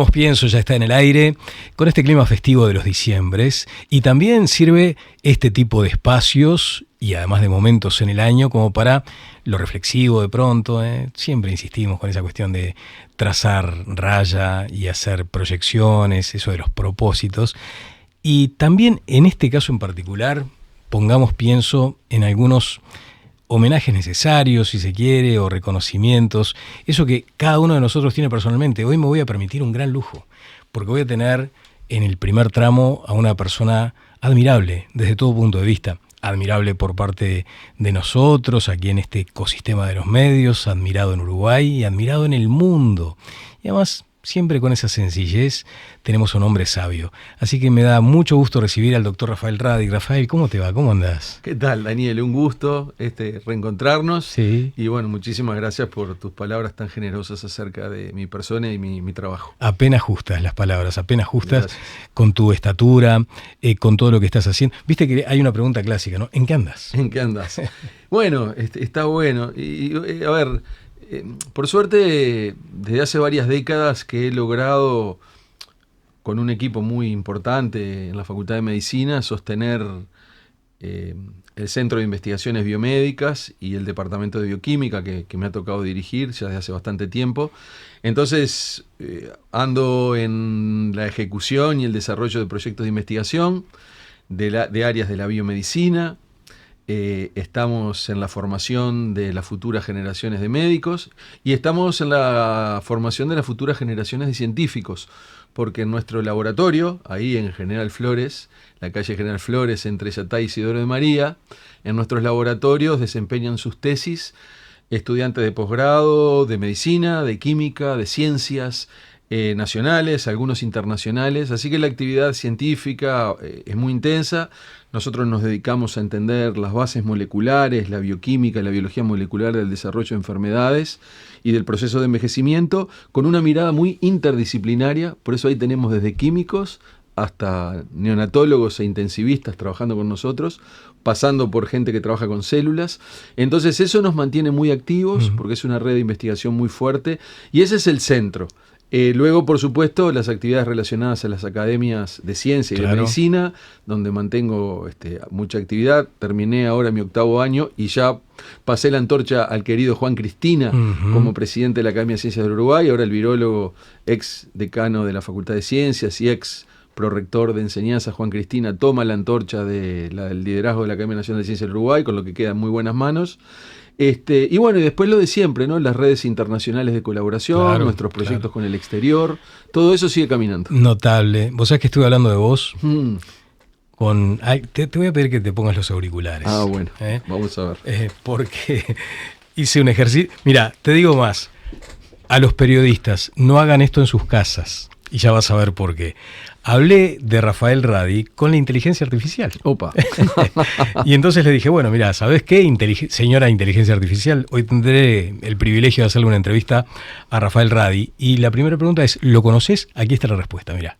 Pongamos Pienso ya está en el aire, con este clima festivo de los diciembres, y también sirve este tipo de espacios y además de momentos en el año como para lo reflexivo de pronto. Siempre insistimos con esa cuestión de trazar raya y hacer proyecciones, eso de los propósitos. Y también en este caso en particular, pongamos Pienso en algunos homenajes necesarios, si se quiere, o reconocimientos, eso que cada uno de nosotros tiene personalmente. Hoy me voy a permitir un gran lujo, porque voy a tener en el primer tramo a una persona admirable desde todo punto de vista, admirable por parte de nosotros, aquí en este ecosistema de los medios, admirado en Uruguay y admirado en el mundo. Y además, siempre con esa sencillez, tenemos un hombre sabio. Así que me da mucho gusto recibir al doctor Rafael Radi. Rafael, ¿cómo te va? ¿Cómo andás? ¿Qué tal, Daniel? Un gusto reencontrarnos. Sí. Y bueno, muchísimas gracias por tus palabras tan generosas acerca de mi persona y mi trabajo. Apenas justas las palabras, apenas justas. Gracias. Con tu estatura, con todo lo que estás haciendo. Viste que hay una pregunta clásica, ¿no? ¿En qué andas? ¿En qué andas? Bueno, está bueno. A ver, por suerte, desde hace varias décadas que he logrado, con un equipo muy importante en la Facultad de Medicina, sostener el Centro de Investigaciones Biomédicas y el Departamento de Bioquímica que me ha tocado dirigir ya desde hace bastante tiempo. Entonces, ando en la ejecución y el desarrollo de proyectos de investigación de áreas de la biomedicina. Estamos en la formación de las futuras generaciones de médicos y estamos en la formación de las futuras generaciones de científicos, porque en nuestro laboratorio, ahí en General Flores, la calle General Flores entre Yatay y Isidoro de María, en nuestros laboratorios desempeñan sus tesis estudiantes de posgrado, de medicina, de química, de ciencias nacionales, algunos internacionales, así que la actividad científica es muy intensa. Nosotros nos dedicamos a entender las bases moleculares, la bioquímica, la biología molecular del desarrollo de enfermedades y del proceso de envejecimiento, con una mirada muy interdisciplinaria. Por eso ahí tenemos desde químicos hasta neonatólogos e intensivistas trabajando con nosotros, pasando por gente que trabaja con células. Entonces eso nos mantiene muy activos, porque es una red de investigación muy fuerte, y ese es el centro. Luego, por supuesto, las actividades relacionadas a las academias de ciencia y de medicina, donde mantengo mucha actividad. Terminé ahora mi 8º año y ya pasé la antorcha al querido Juan Cristina como presidente de la Academia de Ciencias del Uruguay. Ahora el virólogo, ex decano de la Facultad de Ciencias y ex prorector de enseñanza, Juan Cristina, toma la antorcha del liderazgo de la Academia Nacional de Ciencias del Uruguay, con lo que queda en muy buenas manos. Y bueno, y después lo de siempre, ¿no? Las redes internacionales de colaboración, nuestros proyectos con el exterior, todo eso sigue caminando. Notable. Vos sabés que estuve hablando de vos. Te voy a pedir que te pongas los auriculares. Ah, bueno, vamos a ver. Porque hice un ejercicio. Mira, te digo más. A los periodistas, no hagan esto en sus casas. Y ya vas a ver por qué. Hablé de Rafael Radi con la inteligencia artificial. Opa. Y entonces le dije, bueno, mira, ¿sabés qué? Señora inteligencia artificial, hoy tendré el privilegio de hacerle una entrevista a Rafael Radi. Y la primera pregunta es, ¿lo conoces? Aquí está la respuesta, mira.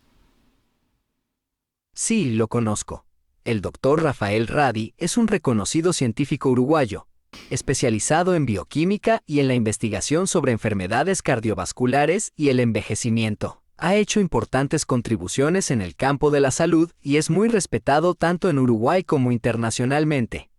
Sí, lo conozco. El doctor Rafael Radi es un reconocido científico uruguayo, especializado en bioquímica y en la investigación sobre enfermedades cardiovasculares y el envejecimiento. Ha hecho importantes contribuciones en el campo de la salud y es muy respetado tanto en Uruguay como internacionalmente.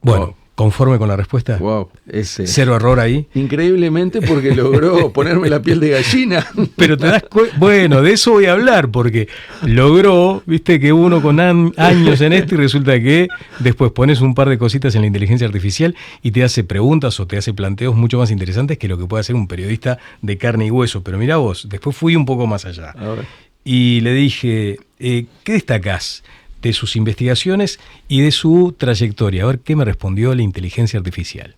Bueno, ¿conforme con la respuesta? Wow, cero error ahí. Increíblemente, porque logró ponerme la piel de gallina. Pero te das cuenta, bueno, de eso voy a hablar, porque logró, viste, que uno con años en esto y resulta que después pones un par de cositas en la inteligencia artificial y te hace preguntas o te hace planteos mucho más interesantes que lo que puede hacer un periodista de carne y hueso. Pero mirá vos, después fui un poco más allá. Y le dije, ¿qué destacás de sus investigaciones y de su trayectoria? A ver qué me respondió la inteligencia artificial.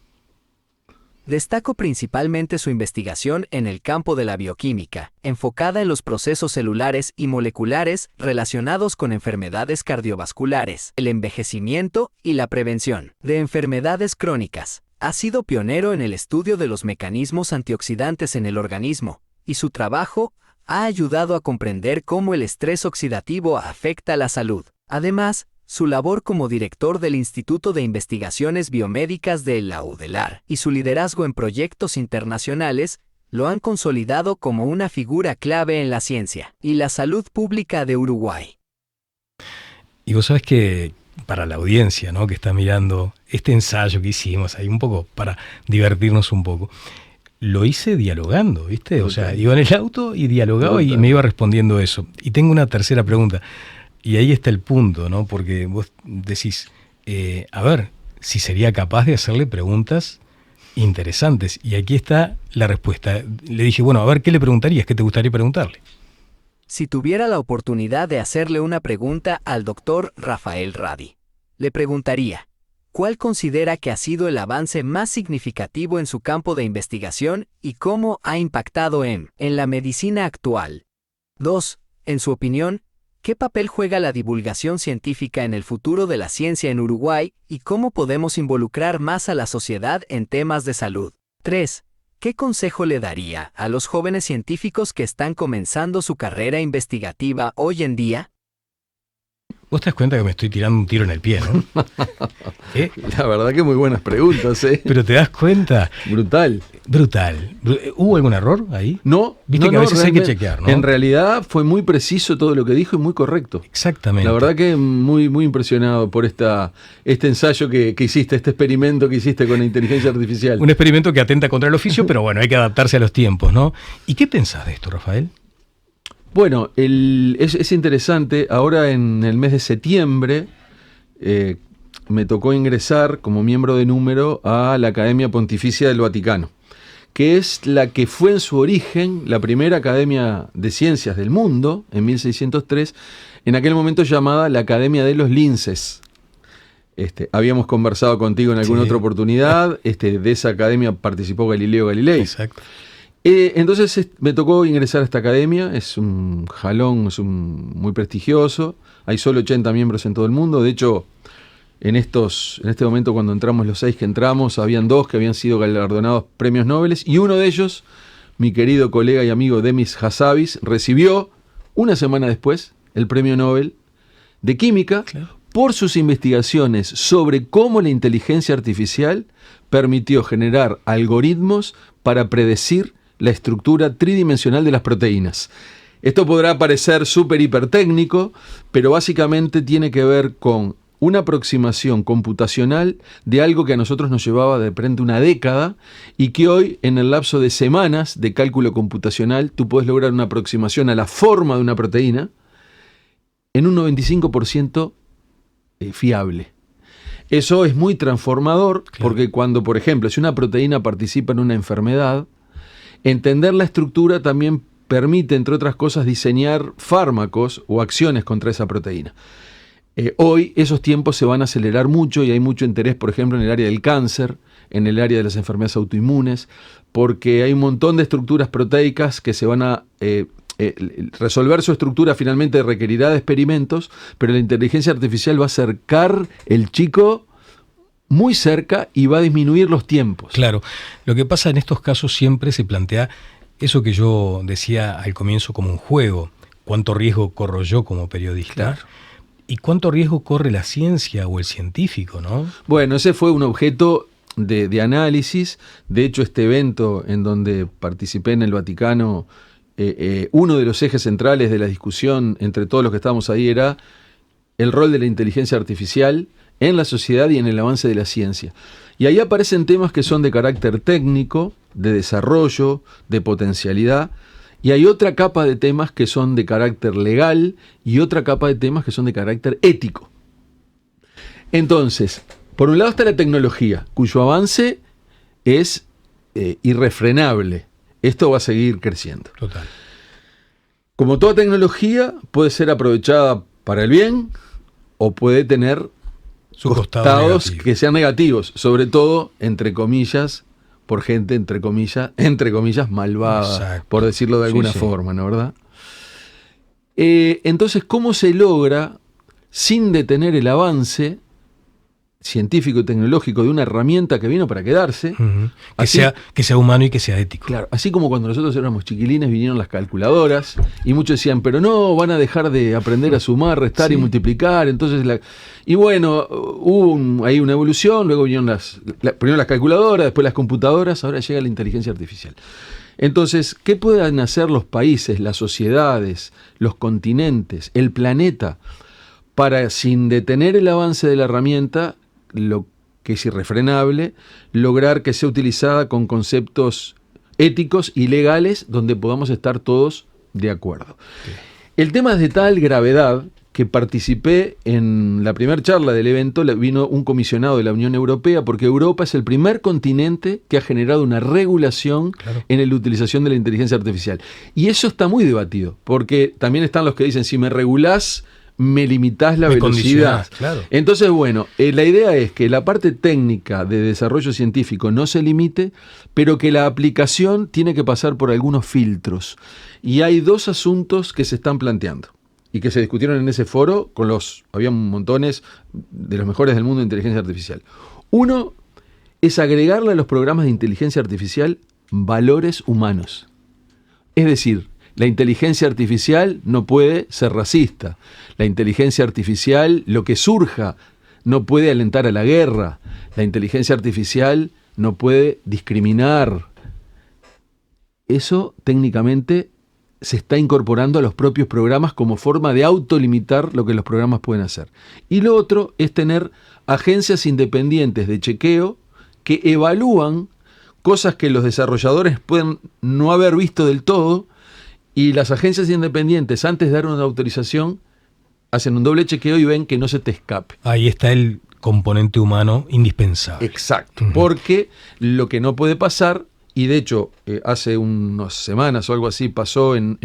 Destaco principalmente su investigación en el campo de la bioquímica, enfocada en los procesos celulares y moleculares relacionados con enfermedades cardiovasculares, el envejecimiento y la prevención de enfermedades crónicas. Ha sido pionero en el estudio de los mecanismos antioxidantes en el organismo, y su trabajo ha ayudado a comprender cómo el estrés oxidativo afecta a la salud. Además, su labor como director del Instituto de Investigaciones Biomédicas de la UDELAR y su liderazgo en proyectos internacionales lo han consolidado como una figura clave en la ciencia y la salud pública de Uruguay. Y vos sabés que para la audiencia, ¿no?, que está mirando este ensayo que hicimos ahí un poco para divertirnos un poco, lo hice dialogando, ¿viste? Total. O sea, iba en el auto y dialogaba y Total. me iba respondiendo eso. Y tengo una tercera pregunta, y ahí está el punto, ¿no? Porque vos decís, a ver, si sería capaz de hacerle preguntas interesantes. Y aquí está la respuesta. Le dije, bueno, a ver, ¿qué le preguntarías? ¿Qué te gustaría preguntarle? Si tuviera la oportunidad de hacerle una pregunta al doctor Rafael Radi, le preguntaría, ¿cuál considera que ha sido el avance más significativo en su campo de investigación y cómo ha impactado en la medicina actual? 2. En su opinión, ¿qué papel juega la divulgación científica en el futuro de la ciencia en Uruguay y cómo podemos involucrar más a la sociedad en temas de salud? 3. ¿Qué consejo le daría a los jóvenes científicos que están comenzando su carrera investigativa hoy en día? Vos te das cuenta que me estoy tirando un tiro en el pie, ¿no? ¿Eh? La verdad que muy buenas preguntas, ¿eh? Pero te das cuenta, Brutal. brutal. ¿Hubo algún error ahí? No, Viste no, que a no, veces hay que realmente, chequear, ¿no? En realidad fue muy preciso todo lo que dijo y muy correcto. Exactamente. La verdad que muy, muy impresionado por este ensayo que hiciste, este experimento que hiciste con la inteligencia artificial. Un experimento que atenta contra el oficio, pero bueno, hay que adaptarse a los tiempos, ¿no? ¿Y qué pensás de esto, Rafael? Bueno, es interesante. Ahora en el mes de septiembre me tocó ingresar como miembro de número a la Academia Pontificia del Vaticano, que es la que fue en su origen la primera academia de ciencias del mundo, en 1603, en aquel momento llamada la Academia de los Linces. Habíamos conversado contigo en alguna Sí. otra oportunidad, de esa academia participó Galileo Galilei. Exacto. Entonces este, me tocó ingresar a esta academia, es un jalón, muy prestigioso, hay solo 80 miembros en todo el mundo, de hecho en este momento cuando entramos los 6 que entramos, habían 2 que habían sido galardonados premios Nobel y uno de ellos, mi querido colega y amigo Demis Hassabis, recibió una semana después el premio Nobel de Química Claro. por sus investigaciones sobre cómo la inteligencia artificial permitió generar algoritmos para predecir la estructura tridimensional de las proteínas. Esto podrá parecer súper hipertécnico, pero básicamente tiene que ver con una aproximación computacional de algo que a nosotros nos llevaba de repente una década y que hoy, en el lapso de semanas de cálculo computacional, tú puedes lograr una aproximación a la forma de una proteína en un 95% fiable. Eso es muy transformador, Claro. porque cuando, por ejemplo, si una proteína participa en una enfermedad, entender la estructura también permite, entre otras cosas, diseñar fármacos o acciones contra esa proteína. Hoy esos tiempos se van a acelerar mucho y hay mucho interés, por ejemplo, en el área del cáncer, en el área de las enfermedades autoinmunes, porque hay un montón de estructuras proteicas que se van a resolver su estructura finalmente requerirá de experimentos, pero la inteligencia artificial va a acercar el chico muy cerca y va a disminuir los tiempos. Claro, lo que pasa en estos casos siempre se plantea eso que yo decía al comienzo como un juego. ¿Cuánto riesgo corro yo como periodista? Claro. ¿Y cuánto riesgo corre la ciencia o el científico, no? Bueno, ese fue un objeto de análisis. De hecho, este evento en donde participé en el Vaticano, uno de los ejes centrales de la discusión entre todos los que estábamos ahí era el rol de la inteligencia artificial en la sociedad y en el avance de la ciencia. Y ahí aparecen temas que son de carácter técnico, de desarrollo, de potencialidad, y hay otra capa de temas que son de carácter legal y otra capa de temas que son de carácter ético. Entonces, por un lado está la tecnología, cuyo avance es irrefrenable. Esto va a seguir creciendo. Total. Como toda tecnología, puede ser aprovechada para el bien o puede tener Su costado costados negativo. que sean negativos, sobre todo, entre comillas, por gente, entre comillas, malvada, Exacto. por decirlo de alguna Sí. forma, ¿no, verdad? Entonces, ¿cómo se logra, sin detener el avance científico y tecnológico de una herramienta que vino para quedarse? Ujú. Así- Que sea humano y que sea ético. Claro, así como cuando nosotros éramos chiquilines vinieron las calculadoras y muchos decían, pero no, van a dejar de aprender a sumar, restar Sí. y multiplicar, entonces y bueno, hubo ahí una evolución, luego vinieron primero las calculadoras, después las computadoras, ahora llega la inteligencia artificial. Entonces, ¿qué pueden hacer los países, las sociedades, los continentes, el planeta, para, sin detener el avance de la herramienta, lo que es irrefrenable, lograr que sea utilizada con conceptos éticos y legales donde podamos estar todos de acuerdo? Sí. El tema es de tal gravedad que participé en la primera charla del evento, vino un comisionado de la Unión Europea, porque Europa es el primer continente que ha generado una regulación en la utilización de la inteligencia artificial. Y eso está muy debatido, porque también están los que dicen, si me regulás, me limitás la velocidad. Claro. Entonces, bueno, la idea es que la parte técnica de desarrollo científico no se limite, pero que la aplicación tiene que pasar por algunos filtros. Y hay dos asuntos que se están planteando y que se discutieron en ese foro, había montones de los mejores del mundo de inteligencia artificial. Uno es agregarle a los programas de inteligencia artificial valores humanos. Es decir, la inteligencia artificial no puede ser racista. La inteligencia artificial, lo que surja, no puede alentar a la guerra. La inteligencia artificial no puede discriminar. Eso técnicamente se está incorporando a los propios programas como forma de autolimitar lo que los programas pueden hacer. Y lo otro es tener agencias independientes de chequeo que evalúan cosas que los desarrolladores pueden no haber visto del todo, y las agencias independientes, antes de dar una autorización, hacen un doble chequeo y ven que no se te escape. Ahí está el componente humano indispensable. Exacto, porque lo que no puede pasar, y de hecho hace unas semanas o algo así pasó en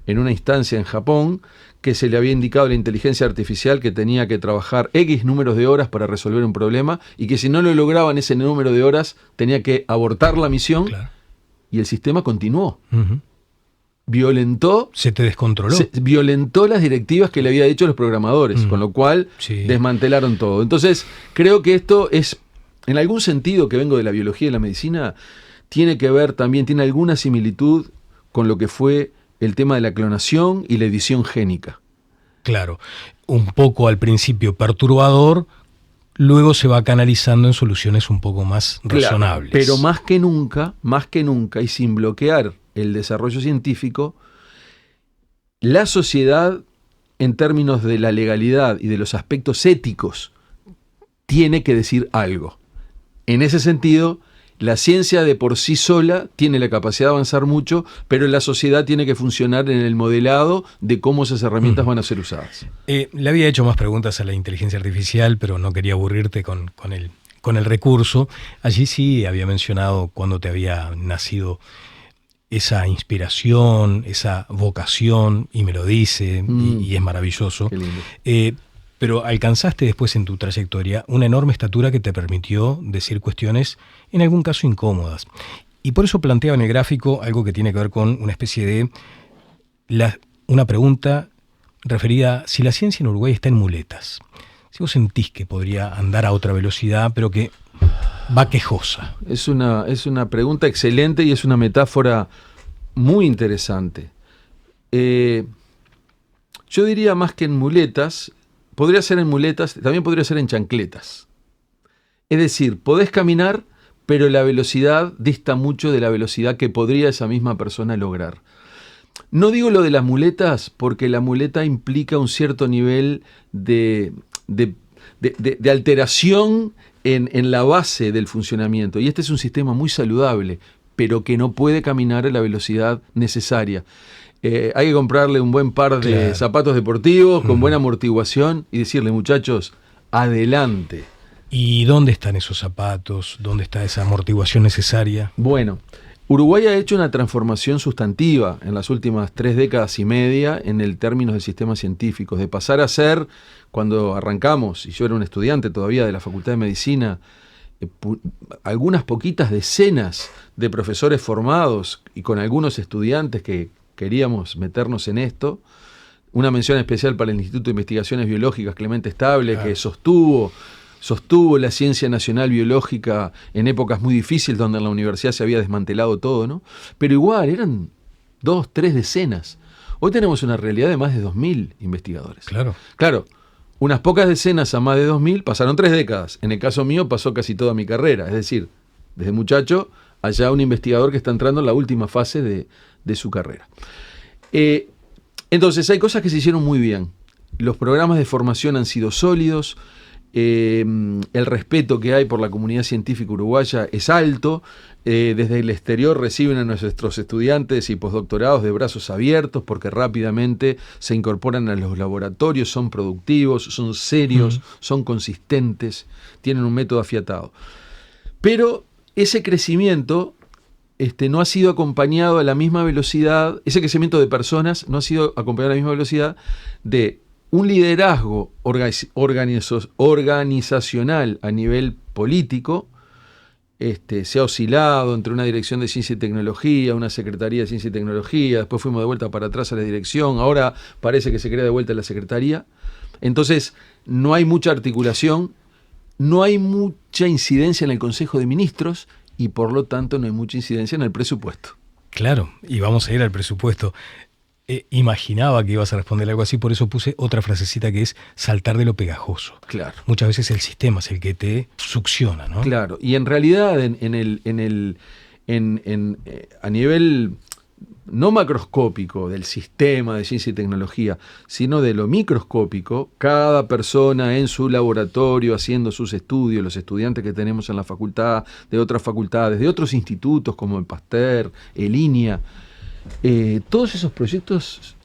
una instancia en Japón, que se le había indicado a la inteligencia artificial que tenía que trabajar X números de horas para resolver un problema, y que si no lo lograban ese número de horas tenía que abortar la misión, y el sistema continuó. Se te descontroló. Violentó las directivas que le había dicho los programadores, con lo cual desmantelaron todo. Entonces, creo que esto es, en algún sentido, que vengo de la biología y la medicina, tiene que ver también, tiene alguna similitud con lo que fue el tema de la clonación y la edición génica. Claro, un poco al principio perturbador, luego se va canalizando en soluciones un poco más razonables. Pero más que nunca, y sin bloquear el desarrollo científico, la sociedad, en términos de la legalidad y de los aspectos éticos, tiene que decir algo. En ese sentido, la ciencia de por sí sola tiene la capacidad de avanzar mucho, pero la sociedad tiene que funcionar en el modelado de cómo esas herramientas van a ser usadas. Le había hecho más preguntas a la inteligencia artificial, pero no quería aburrirte con el recurso. Allí sí había mencionado cuando te había nacido esa inspiración, esa vocación, y me lo dice, y es maravilloso. Qué lindo. Pero alcanzaste después en tu trayectoria una enorme estatura que te permitió decir cuestiones, en algún caso, incómodas. Y por eso planteaba en el gráfico algo que tiene que ver con una especie de una pregunta referida a si la ciencia en Uruguay está en muletas. Si vos sentís que podría andar a otra velocidad, pero que va quejosa. Es una pregunta excelente y es una metáfora muy interesante. Yo diría más que en muletas, podría ser en muletas, también podría ser en chancletas. Es decir, podés caminar, pero la velocidad dista mucho de la velocidad que podría esa misma persona lograr. No digo lo de las muletas porque la muleta implica un cierto nivel de alteración en la base del funcionamiento. Y este es un sistema muy saludable, pero que no puede caminar a la velocidad necesaria. Hay que comprarle un buen par de zapatos deportivos con buena amortiguación y decirle, muchachos, adelante. ¿Y dónde están esos zapatos? ¿Dónde está esa amortiguación necesaria? Bueno, Uruguay ha hecho una transformación sustantiva en las últimas 3 décadas y media en el términos de sistemas científicos, de pasar a ser, cuando arrancamos, y yo era un estudiante todavía de la Facultad de Medicina, algunas poquitas decenas de profesores formados y con algunos estudiantes que queríamos meternos en esto. Una mención especial para el Instituto de Investigaciones Biológicas Clemente Estable, que sostuvo la ciencia nacional biológica en épocas muy difíciles donde en la universidad se había desmantelado todo, ¿no? Pero igual, eran 2, 3 decenas. Hoy tenemos una realidad de más de 2.000 investigadores. Claro, unas pocas decenas a más de 2.000 pasaron 3 décadas. En el caso mío pasó casi toda mi carrera, es decir, desde muchacho allá un investigador que está entrando en la última fase de su carrera. Entonces, hay cosas que se hicieron muy bien. Los programas de formación han sido sólidos, el respeto que hay por la comunidad científica uruguaya es alto, desde el exterior reciben a nuestros estudiantes y postdoctorados de brazos abiertos porque rápidamente se incorporan a los laboratorios, son productivos, son serios, son consistentes, tienen un método afiatado. Pero ese crecimiento no ha sido acompañado a la misma velocidad, ese crecimiento de personas no ha sido acompañado a la misma velocidad de un liderazgo organizacional a nivel político. Se ha oscilado entre una dirección de ciencia y tecnología, una secretaría de ciencia y tecnología, después fuimos de vuelta para atrás a la dirección, ahora parece que se crea de vuelta la secretaría. Entonces, no hay mucha articulación, no hay mucha incidencia en el Consejo de Ministros y por lo tanto no hay mucha incidencia en el presupuesto. Claro, y vamos a ir al presupuesto. Imaginaba que ibas a responder algo así, por eso puse otra frasecita que es saltar de lo pegajoso. Claro. Muchas veces el sistema es el que te succiona, ¿no? Claro, y en realidad a nivel no macroscópico del sistema de ciencia y tecnología, sino de lo microscópico, cada persona en su laboratorio haciendo sus estudios, los estudiantes que tenemos en la facultad, de otras facultades, de otros institutos como el Pasteur, el INIA, todos esos proyectos,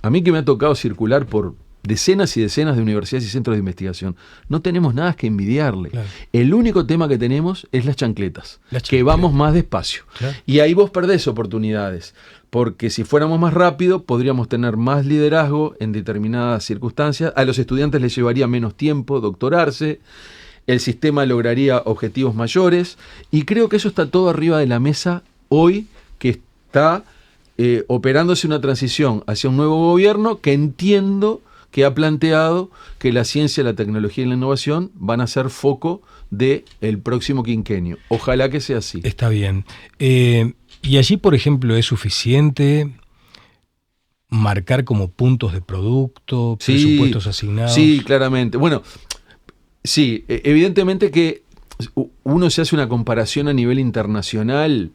a mí que me ha tocado circular por decenas y decenas de universidades y centros de investigación, no tenemos nada que envidiarle. Claro. El único tema que tenemos es las chancletas, que vamos más despacio. Claro. Y ahí vos perdés oportunidades, porque si fuéramos más rápido podríamos tener más liderazgo en determinadas circunstancias, a los estudiantes les llevaría menos tiempo doctorarse, el sistema lograría objetivos mayores, y creo que eso está todo arriba de la mesa hoy, que está operándose una transición hacia un nuevo gobierno que entiendo que ha planteado que la ciencia, la tecnología y la innovación van a ser foco del próximo quinquenio. Ojalá que sea así. Está bien. Y allí, por ejemplo, ¿es suficiente marcar como puntos de producto, presupuestos asignados? Sí, claramente. Bueno, sí, evidentemente que uno se hace una comparación a nivel internacional.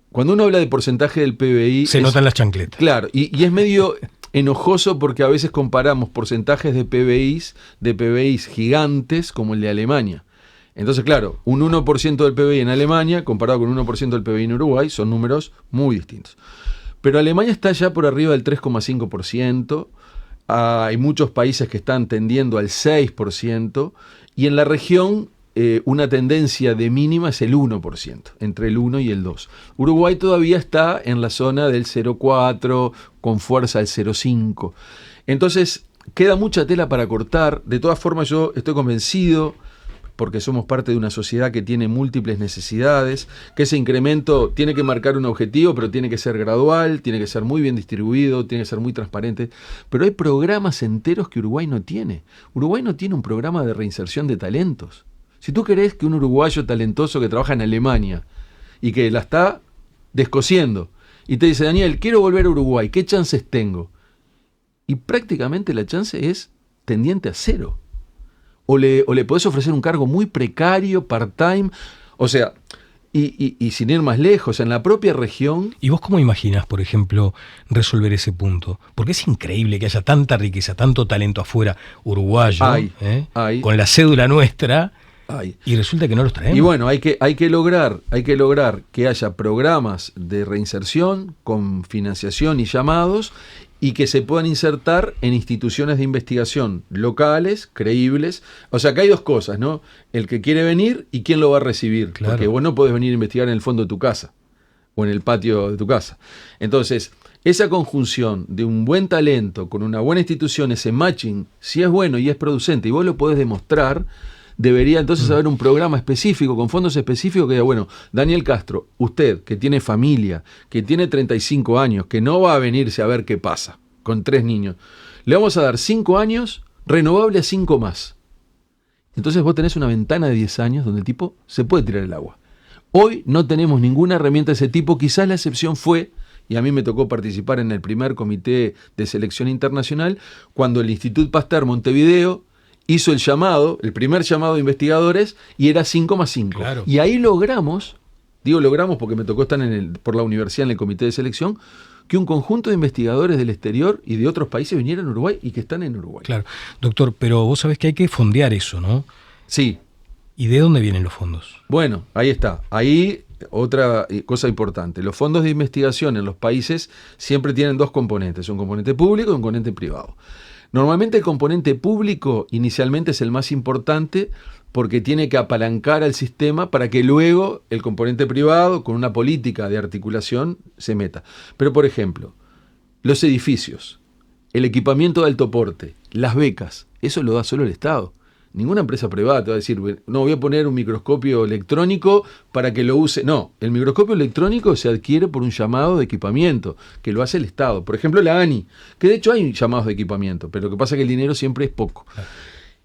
Cuando uno habla de porcentaje del PBI... Se notan las chancletas. Claro, y es medio enojoso porque a veces comparamos porcentajes de PBIs gigantes como el de Alemania. Entonces, claro, un 1% del PBI en Alemania comparado con un 1% del PBI en Uruguay son números muy distintos. Pero Alemania está ya por arriba del 3,5%, hay muchos países que están tendiendo al 6%, y en la región una tendencia de mínima es el 1%, entre el 1 y el 2. Uruguay todavía está en la zona del 0,4, con fuerza el 0,5. Entonces, queda mucha tela para cortar. De todas formas, yo estoy convencido, porque somos parte de una sociedad que tiene múltiples necesidades, que ese incremento tiene que marcar un objetivo, pero tiene que ser gradual, tiene que ser muy bien distribuido, tiene que ser muy transparente. Pero hay programas enteros que Uruguay no tiene. Uruguay no tiene un programa de reinserción de talentos. Si tú querés que un uruguayo talentoso que trabaja en Alemania y que la está descosiendo y te dice, Daniel, quiero volver a Uruguay, ¿qué chances tengo? Y prácticamente la chance es tendiente a cero. O le podés ofrecer un cargo muy precario, part-time, o sea, y sin ir más lejos, en la propia región. ¿Y vos cómo imaginás, por ejemplo, resolver ese punto? Porque es increíble que haya tanta riqueza, tanto talento afuera, uruguayo, con la cédula nuestra, y resulta que no los traemos. Y bueno, hay que lograr que haya programas de reinserción con financiación y llamados, y que se puedan insertar en instituciones de investigación locales, creíbles. O sea, que hay dos cosas, ¿no? El que quiere venir y quién lo va a recibir. Claro. Porque vos no podés venir a investigar en el fondo de tu casa o en el patio de tu casa. Entonces, esa conjunción de un buen talento con una buena institución, ese matching, si es bueno y es producente y vos lo podés demostrar, debería entonces haber un programa específico, con fondos específicos, que diga, bueno, Daniel Castro, usted que tiene familia, que tiene 35 años, que no va a venirse a ver qué pasa con 3 niños, le vamos a dar 5 años, renovable a 5 más. Entonces vos tenés una ventana de 10 años donde el tipo se puede tirar el agua. Hoy no tenemos ninguna herramienta de ese tipo, quizás la excepción fue, y a mí me tocó participar en el primer comité de selección internacional, cuando el Instituto Pasteur Montevideo hizo el primer llamado de investigadores, y era 5 más 5. Claro. Y ahí logramos digo logramos porque me tocó estar por la universidad en el comité de selección, que un conjunto de investigadores del exterior y de otros países vinieran a Uruguay y que están en Uruguay. Claro, doctor, pero vos sabés que hay que fondear eso, ¿no? Sí. ¿Y de dónde vienen los fondos? Bueno, ahí está. Ahí otra cosa importante. Los fondos de investigación en los países siempre tienen dos componentes, un componente público y un componente privado. Normalmente el componente público inicialmente es el más importante porque tiene que apalancar al sistema para que luego el componente privado, con una política de articulación, se meta. Pero, por ejemplo, los edificios, el equipamiento de alto porte, las becas, eso lo da solo el Estado. Ninguna empresa privada te va a decir, no, voy a poner un microscopio electrónico para que lo use. No, el microscopio electrónico se adquiere por un llamado de equipamiento, que lo hace el Estado. Por ejemplo, la ANI, que de hecho hay llamados de equipamiento, pero lo que pasa es que el dinero siempre es poco.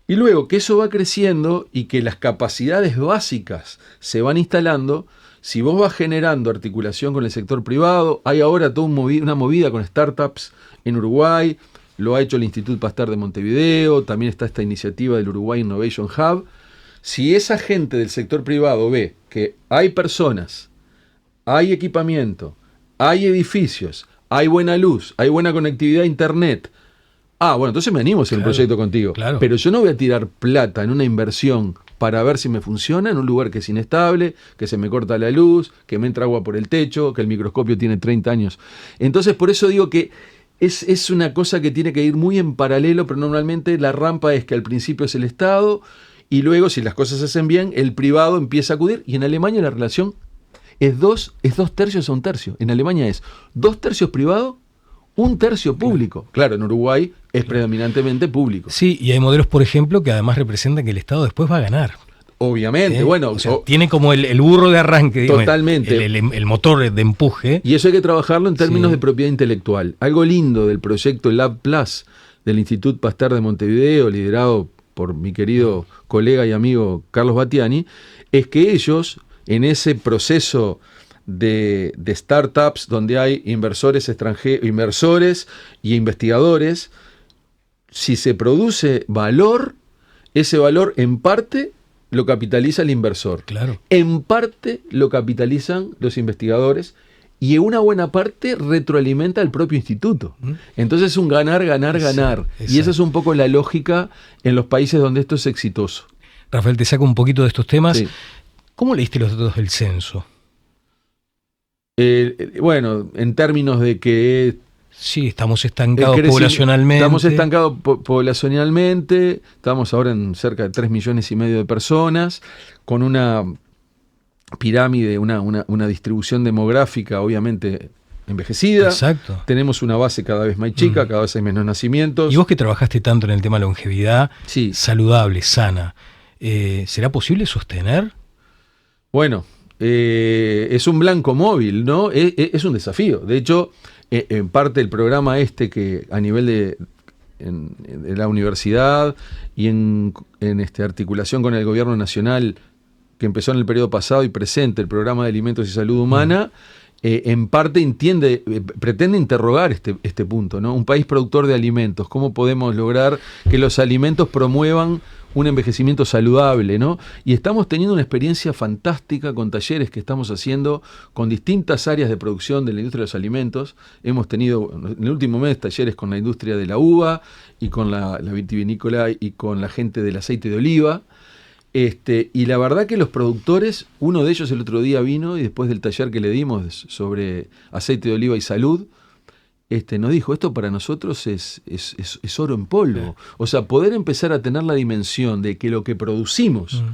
Y luego que eso va creciendo y que las capacidades básicas se van instalando, si vos vas generando articulación con el sector privado, hay ahora toda una movida con startups en Uruguay, lo ha hecho el Instituto Pasteur de Montevideo, también está esta iniciativa del Uruguay Innovation Hub. Si esa gente del sector privado ve que hay personas, hay equipamiento, hay edificios, hay buena luz, hay buena conectividad a internet, bueno, entonces me animo a hacer un proyecto contigo. Claro. Pero yo no voy a tirar plata en una inversión para ver si me funciona en un lugar que es inestable, que se me corta la luz, que me entra agua por el techo, que el microscopio tiene 30 años. Entonces, por eso digo que es una cosa que tiene que ir muy en paralelo, pero normalmente la rampa es que al principio es el Estado y luego, si las cosas se hacen bien, el privado empieza a acudir. Y en Alemania la relación es 2 tercios a 1 tercio. En Alemania es 2 tercios privado, 1 tercio público. Claro, en Uruguay es predominantemente público. Sí, y hay modelos, por ejemplo, que además representan que el Estado después va a ganar. Obviamente, bueno. O sea, tiene como el burro de arranque, totalmente. Digamos, el motor de empuje. Y eso hay que trabajarlo en términos de propiedad intelectual. Algo lindo del proyecto Lab Plus del Instituto Pasteur de Montevideo, liderado por mi querido colega y amigo Carlos Battiani, es que ellos, en ese proceso de startups donde hay inversores extranjeros, inversores y investigadores, si se produce valor, ese valor en parte lo capitaliza el inversor. Claro. En parte lo capitalizan los investigadores y en una buena parte retroalimenta al propio instituto. Entonces es un ganar, ganar, ganar. Y esa es un poco la lógica en los países donde esto es exitoso. Rafael, te saco un poquito de estos temas. Sí. ¿Cómo leíste los datos del censo? Bueno, en términos de que sí, estamos estancados poblacionalmente. Estamos estancados poblacionalmente, estamos ahora en cerca de 3,5 millones de personas, con una pirámide, una distribución demográfica obviamente envejecida. Exacto. Tenemos una base cada vez más chica, cada vez hay menos nacimientos. Y vos que trabajaste tanto en el tema de longevidad, sí, saludable, sana, ¿será posible sostener? Bueno, es un blanco móvil, ¿no? Es un desafío. De hecho, en parte del programa que a nivel de la universidad y en articulación con el gobierno nacional, que empezó en el periodo pasado y presente, el programa de alimentos y salud humana, en parte pretende interrogar este punto, ¿no? Un país productor de alimentos, ¿cómo podemos lograr que los alimentos promuevan un envejecimiento saludable, ¿no? Y estamos teniendo una experiencia fantástica con talleres que estamos haciendo con distintas áreas de producción de la industria de los alimentos. Hemos tenido en el último mes talleres con la industria de la uva y con la vitivinícola y con la gente del aceite de oliva. Y la verdad que los productores, uno de ellos el otro día vino y después del taller que le dimos sobre aceite de oliva y salud, nos dijo, esto para nosotros es oro en polvo. O sea, poder empezar a tener la dimensión de que lo que producimos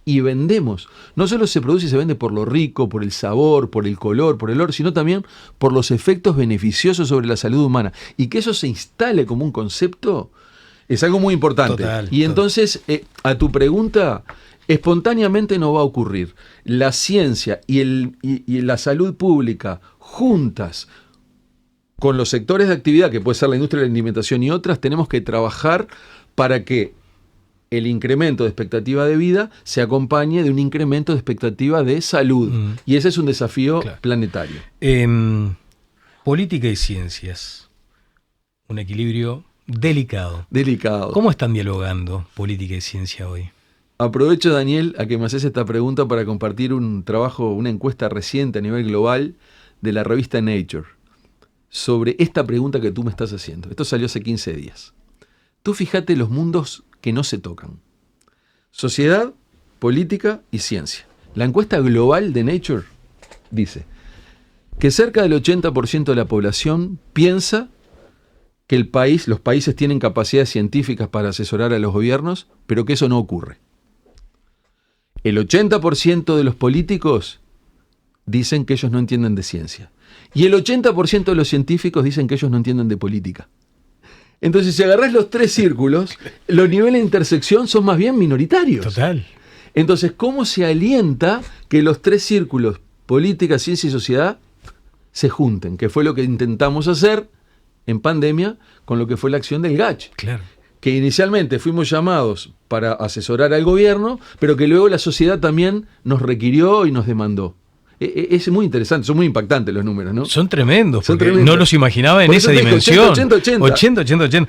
y vendemos, no solo se produce y se vende por lo rico, por el sabor, por el color, por el olor, sino también por los efectos beneficiosos sobre la salud humana. Y que eso se instale como un concepto es algo muy importante. Y entonces, a tu pregunta, espontáneamente no va a ocurrir. La ciencia y la salud pública juntas con los sectores de actividad, que puede ser la industria de la alimentación y otras, tenemos que trabajar para que el incremento de expectativa de vida se acompañe de un incremento de expectativa de salud. Y ese es un desafío planetario. Política y ciencias, un equilibrio delicado. Delicado. ¿Cómo están dialogando política y ciencia hoy? Aprovecho, Daniel, a que me haces esta pregunta para compartir un trabajo, una encuesta reciente a nivel global de la revista Nature sobre esta pregunta que tú me estás haciendo. Esto salió hace 15 días. Tú fíjate los mundos que no se tocan. Sociedad, política y ciencia. La encuesta global de Nature dice que cerca del 80% de la población piensa que los países tienen capacidades científicas para asesorar a los gobiernos, pero que eso no ocurre. El 80% de los políticos dicen que ellos no entienden de ciencia. Y el 80% de los científicos dicen que ellos no entienden de política. Entonces, si agarrás los tres círculos, los niveles de intersección son más bien minoritarios. Total. Entonces, ¿cómo se alienta que los tres círculos, política, ciencia y sociedad, se junten? Que fue lo que intentamos hacer en pandemia con lo que fue la acción del GACH. Claro. Que inicialmente fuimos llamados para asesorar al gobierno, pero que luego la sociedad también nos requirió y nos demandó. Es muy interesante, son muy impactantes los números, ¿no? Son tremendos, Son porque tremendos. no los imaginaba en Por esa eso te digo, dimensión. 80.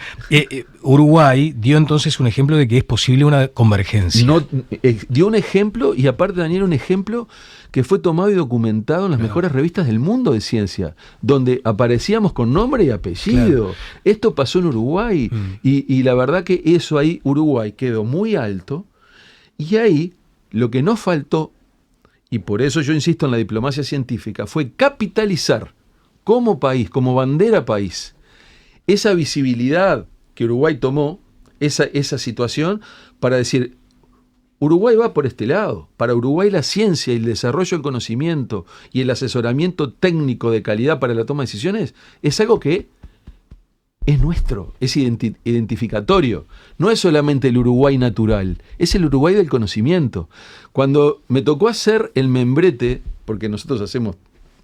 Uruguay dio entonces un ejemplo de que es posible una convergencia. Dio un ejemplo, y aparte, Daniel, un ejemplo que fue tomado y documentado en las mejores revistas del mundo de ciencia, donde aparecíamos con nombre y apellido. Claro. Esto pasó en Uruguay, y la verdad que eso ahí, Uruguay quedó muy alto, y ahí lo que nos faltó, y por eso yo insisto en la diplomacia científica, fue capitalizar como país, como bandera país, esa visibilidad que Uruguay tomó, esa situación, para decir, Uruguay va por este lado. Para Uruguay la ciencia y el desarrollo del conocimiento y el asesoramiento técnico de calidad para la toma de decisiones es algo que es nuestro, es identificatorio. No es solamente el Uruguay natural, es el Uruguay del conocimiento. Cuando me tocó hacer el membrete, porque nosotros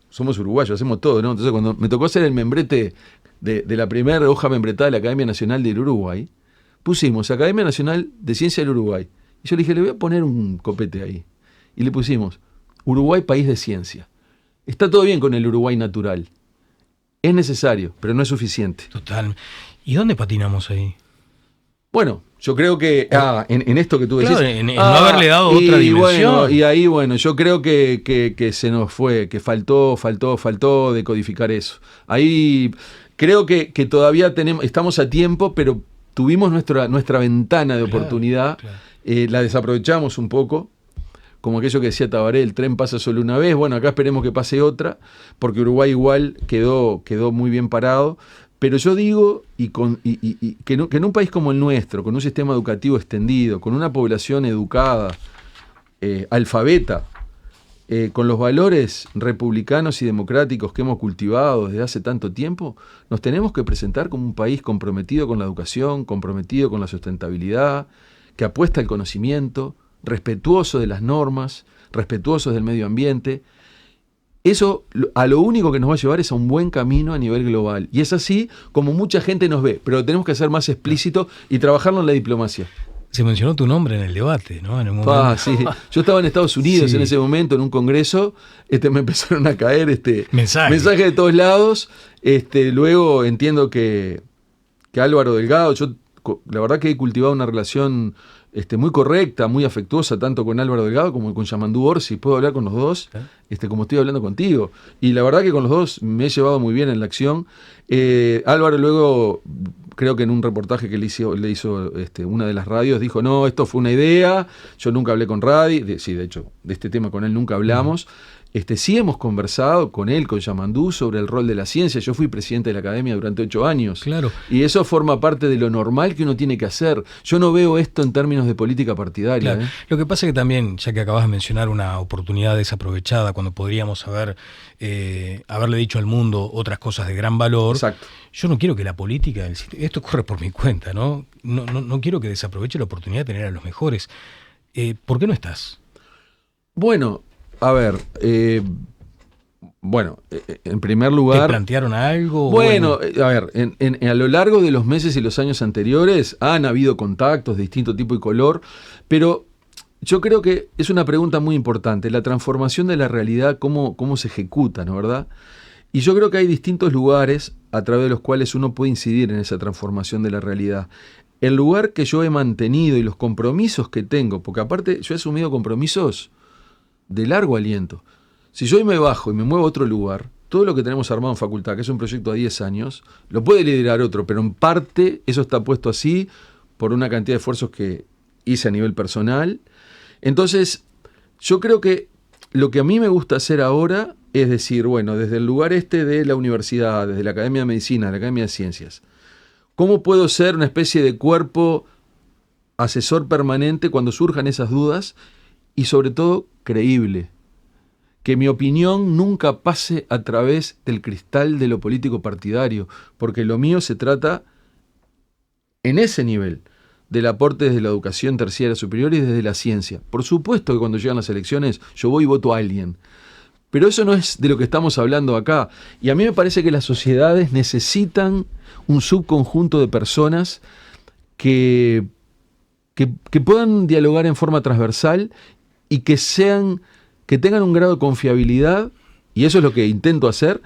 somos uruguayos, hacemos todo, ¿no? Entonces cuando me tocó hacer el membrete de la primera hoja membretada de la Academia Nacional del Uruguay, pusimos Academia Nacional de Ciencia del Uruguay. Y yo le dije, le voy a poner un copete ahí. Y le pusimos, Uruguay, país de ciencia. Está todo bien con el Uruguay natural. Es necesario, pero no es suficiente. Total. ¿Y dónde patinamos ahí? Bueno, yo creo que en esto que tú decís. Claro, en no haberle dado otra dimensión. Bueno, y ahí, yo creo que se nos fue, que faltó decodificar eso. Ahí creo que todavía estamos a tiempo, pero tuvimos nuestra ventana de oportunidad. Claro. La desaprovechamos un poco. Como aquello que decía Tabaré, el tren pasa solo una vez. Bueno, acá esperemos que pase otra, porque Uruguay igual quedó muy bien parado. Pero yo digo, que en un país como el nuestro, con un sistema educativo extendido, con una población educada, alfabeta, con los valores republicanos y democráticos que hemos cultivado desde hace tanto tiempo, nos tenemos que presentar como un país comprometido con la educación, comprometido con la sustentabilidad, que apuesta al conocimiento, respetuoso de las normas, respetuoso del medio ambiente. Eso a lo único que nos va a llevar es a un buen camino a nivel global. Y es así como mucha gente nos ve, pero lo tenemos que hacer más explícito y trabajarlo en la diplomacia. Se mencionó tu nombre en el debate, ¿no? En un momento. Sí. Yo estaba en Estados Unidos en ese momento, en un congreso, me empezaron a caer mensajes de todos lados. Luego entiendo que Álvaro Delgado, yo la verdad que he cultivado una relación muy correcta, muy afectuosa, tanto con Álvaro Delgado como con Yamandú Orsi. Puedo hablar con los dos, como estoy hablando contigo. Y la verdad que con los dos me he llevado muy bien en la acción. Álvaro luego, creo que en un reportaje que le hizo una de las radios, dijo, no, esto fue una idea, yo nunca hablé con Radi. Sí, de hecho, de este tema con él nunca hablamos. Sí hemos conversado con él, con Yamandú, sobre el rol de la ciencia. Yo fui presidente de la academia durante 8 años. Claro. Y eso forma parte de lo normal que uno tiene que hacer. Yo no veo esto en términos de política partidaria. Claro. Lo que pasa es que también, ya que acabas de mencionar una oportunidad desaprovechada, cuando podríamos haberle dicho al mundo otras cosas de gran valor. Exacto. Yo no quiero que la política, esto corre por mi cuenta, ¿no? No quiero que desaproveche la oportunidad de tener a los mejores. ¿Por qué no estás? Bueno, a ver, en primer lugar... ¿Te plantearon algo? Bueno, a ver, a lo largo de los meses y los años anteriores han habido contactos de distinto tipo y color, pero yo creo que es una pregunta muy importante, la transformación de la realidad, cómo se ejecuta, ¿no, verdad? Y yo creo que hay distintos lugares a través de los cuales uno puede incidir en esa transformación de la realidad. el lugar que yo he mantenido y los compromisos que tengo, porque aparte yo he asumido compromisos de largo aliento. Si yo hoy me bajo y me muevo a otro lugar, todo lo que tenemos armado en facultad, que es un proyecto a 10 años, lo puede liderar otro, pero en parte eso está puesto así por una cantidad de esfuerzos que hice a nivel personal. Entonces, yo creo que lo que a mí me gusta hacer ahora es decir, bueno, desde el lugar de la universidad, desde la Academia de Medicina, la Academia de Ciencias, ¿cómo puedo ser una especie de cuerpo asesor permanente cuando surjan esas dudas? Y sobre todo, creíble. Que mi opinión nunca pase a través del cristal de lo político partidario, porque lo mío se trata en ese nivel, del aporte desde la educación terciaria superior y desde la ciencia. Por supuesto que cuando llegan las elecciones yo voy y voto a alguien, pero eso no es de lo que estamos hablando acá. Y a mí me parece que las sociedades necesitan un subconjunto de personas que puedan dialogar en forma transversal y que tengan un grado de confiabilidad, y eso es lo que intento hacer,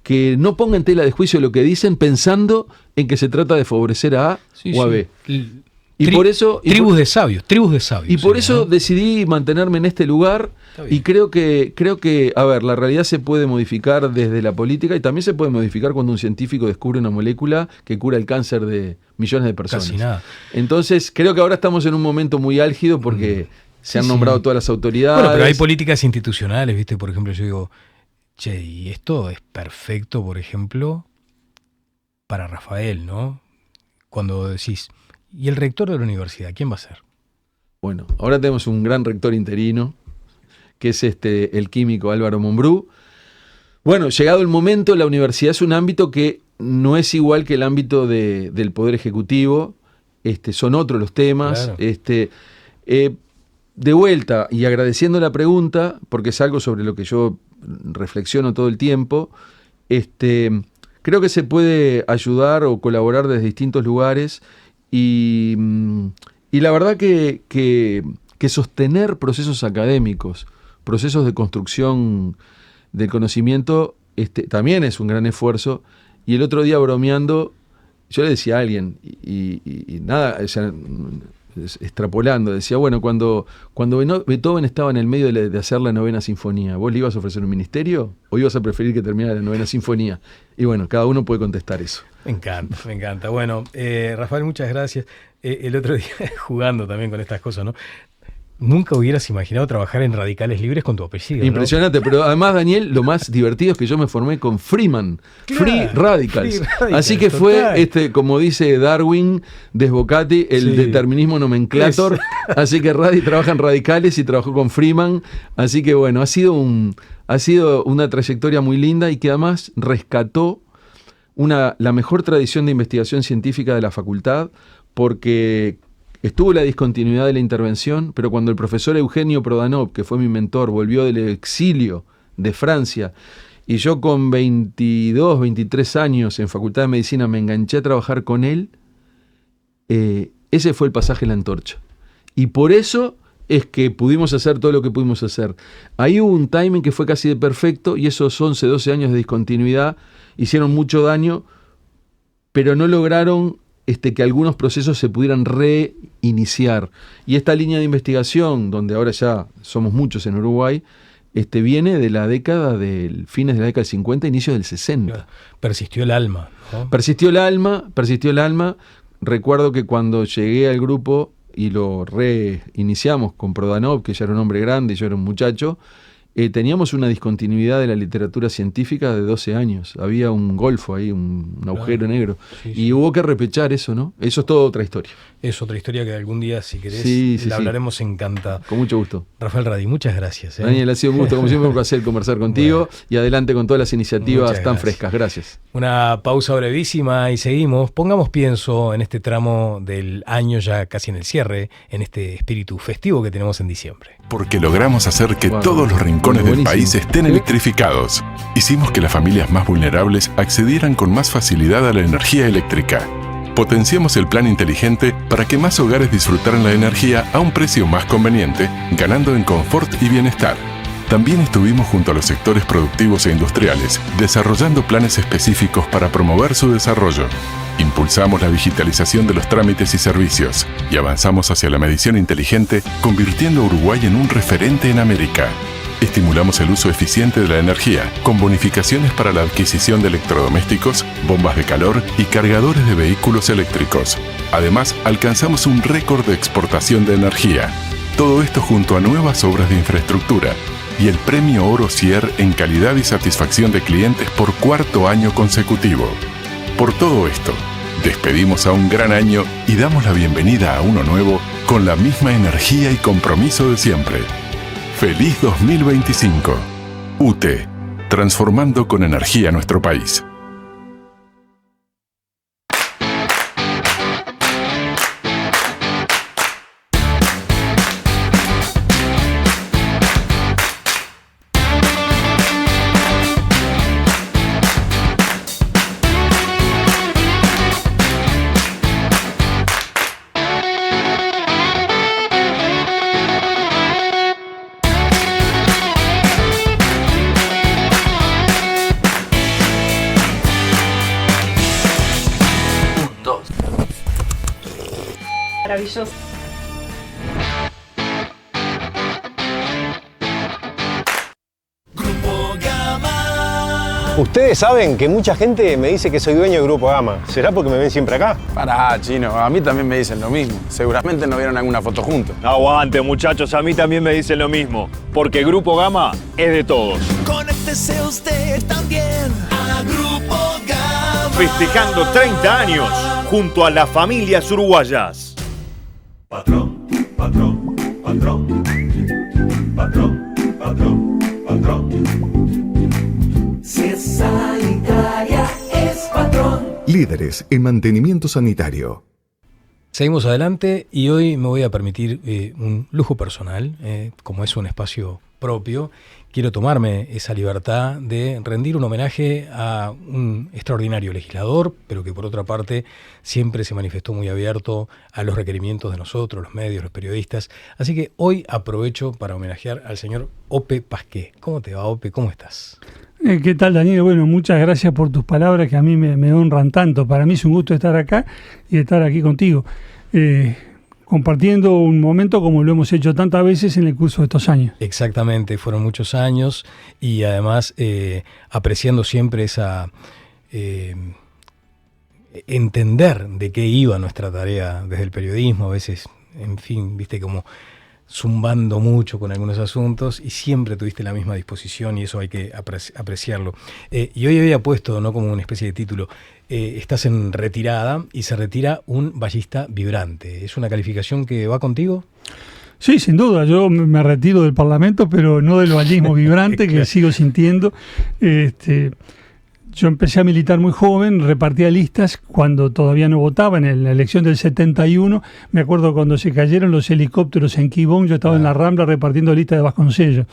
que no pongan tela de juicio lo que dicen pensando en que se trata de favorecer a A o a B. Tribus de sabios. Y por eso decidí mantenerme en este lugar, y creo que, a ver, la realidad se puede modificar desde la política y también se puede modificar cuando un científico descubre una molécula que cura el cáncer de millones de personas. Casi nada. Entonces, creo que ahora estamos en un momento muy álgido porque se han nombrado todas las autoridades. Bueno, pero hay políticas institucionales, ¿viste? Por ejemplo, yo digo, che, y esto es perfecto, por ejemplo, para Rafael, ¿no? Cuando decís, ¿y el rector de la universidad, quién va a ser? Bueno, ahora tenemos un gran rector interino, que es el químico Álvaro Mombrú. Bueno, llegado el momento, la universidad es un ámbito que no es igual que el ámbito del Poder Ejecutivo. Son otros los temas. Claro. De vuelta, y agradeciendo la pregunta, porque es algo sobre lo que yo reflexiono todo el tiempo, creo que se puede ayudar o colaborar desde distintos lugares, y la verdad que sostener procesos académicos, procesos de construcción del conocimiento, también es un gran esfuerzo. Y el otro día, bromeando, yo le decía a alguien, y nada, o sea, extrapolando, decía, bueno, cuando Beethoven estaba en el medio de hacer la 9ª sinfonía, ¿vos le ibas a ofrecer un ministerio o ibas a preferir que terminara la 9ª sinfonía? Y bueno, cada uno puede contestar eso. Me encanta. Bueno, Rafael, muchas gracias. El otro día, jugando también con estas cosas, ¿no? Nunca hubieras imaginado trabajar en Radicales Libres con tu apellido, ¿no? Impresionante, pero además, Daniel, lo más divertido es que yo me formé con Freeman, claro, Free Radicals. Así que total. Fue, como dice Darwin Desbocati, el determinismo nomenclator. Así que trabaja en Radicales y trabajó con Freeman. Así que bueno, ha sido una trayectoria muy linda y que además rescató la mejor tradición de investigación científica de la facultad, porque estuvo la discontinuidad de la intervención, pero cuando el profesor Eugenio Prodanov, que fue mi mentor, volvió del exilio de Francia, y yo con 22, 23 años en Facultad de Medicina me enganché a trabajar con él, ese fue el pasaje de la antorcha. Y por eso es que pudimos hacer todo lo que pudimos hacer. Ahí hubo un timing que fue casi de perfecto, y esos 11, 12 años de discontinuidad hicieron mucho daño, pero no lograron que algunos procesos se pudieran reiniciar. Y esta línea de investigación, donde ahora ya somos muchos en Uruguay, viene de la década fines de la década del 50, inicios del 60. Claro. Persistió el alma, ¿no? Persistió el alma. Recuerdo que cuando llegué al grupo y lo reiniciamos con Prodanov, que ya era un hombre grande y yo era un muchacho, teníamos una discontinuidad de la literatura científica de 12 años. Había un golfo ahí, un agujero negro. Y hubo que repechar eso, ¿no? Eso es toda otra historia. Es otra historia que algún día, si querés, la hablaremos encantada. Con mucho gusto. Rafael Radi, muchas gracias. Daniel, ha sido un gusto, como siempre, un placer conversar contigo. Bueno, y adelante con todas las iniciativas tan frescas. Gracias. Una pausa brevísima y seguimos. Pongamos pienso en este tramo del año, ya casi en el cierre, en este espíritu festivo que tenemos en diciembre. Porque logramos hacer que todos los rincones del país estén electrificados. Hicimos que las familias más vulnerables accedieran con más facilidad a la energía eléctrica. Potenciamos el plan inteligente para que más hogares disfrutaran la energía a un precio más conveniente, ganando en confort y bienestar. También estuvimos junto a los sectores productivos e industriales, desarrollando planes específicos para promover su desarrollo. Impulsamos la digitalización de los trámites y servicios y avanzamos hacia la medición inteligente, convirtiendo a Uruguay en un referente en América. Estimulamos el uso eficiente de la energía, con bonificaciones para la adquisición de electrodomésticos, bombas de calor y cargadores de vehículos eléctricos. Además, alcanzamos un récord de exportación de energía. Todo esto junto a nuevas obras de infraestructura y el premio Oro Cier en calidad y satisfacción de clientes por 4º año consecutivo. Por todo esto, despedimos a un gran año y damos la bienvenida a uno nuevo con la misma energía y compromiso de siempre. ¡Feliz 2025! UTE, transformando con energía nuestro país. Maravilloso. Ustedes saben que mucha gente me dice que soy dueño de Grupo Gama. ¿Será porque me ven siempre acá? Pará, Chino, a mí también me dicen lo mismo. Seguramente no vieron alguna foto juntos. Aguante, muchachos, a mí también me dicen lo mismo. Porque Grupo Gama es de todos. Conéctese usted también a Grupo Gama. Festejando 30 años junto a las familias uruguayas. Patrón, patrón, patrón, patrón, patrón, patrón. Si es sanitaria, es patrón. Líderes en mantenimiento sanitario. Seguimos adelante y hoy me voy a permitir un lujo personal, como es un espacio propio. Quiero tomarme esa libertad de rendir un homenaje a un extraordinario legislador, pero que por otra parte siempre se manifestó muy abierto a los requerimientos de nosotros, los medios, los periodistas. Así que hoy aprovecho para homenajear al señor Ope Pasqué. ¿Cómo te va, Ope? ¿Cómo estás? ¿Qué tal, Daniel? Bueno, muchas gracias por tus palabras que a mí me honran tanto. Para mí es un gusto estar acá y estar aquí contigo, compartiendo un momento como lo hemos hecho tantas veces en el curso de estos años. Exactamente, fueron muchos años y además apreciando siempre esa entender de qué iba nuestra tarea desde el periodismo, a veces, en fin, viste, como zumbando mucho con algunos asuntos y siempre tuviste la misma disposición y eso hay que apreciarlo. Y hoy había puesto, no como una especie de título, estás en retirada y se retira un ballista vibrante. ¿Es una calificación que va contigo? Sí, sin duda. Yo me retiro del Parlamento, pero no del ballismo vibrante que sigo sintiendo. Yo empecé a militar muy joven, repartía listas cuando todavía no votaba, en la elección del 71. Me acuerdo cuando se cayeron los helicópteros en Quibón, yo estaba en la Rambla repartiendo listas de Vasconcellos.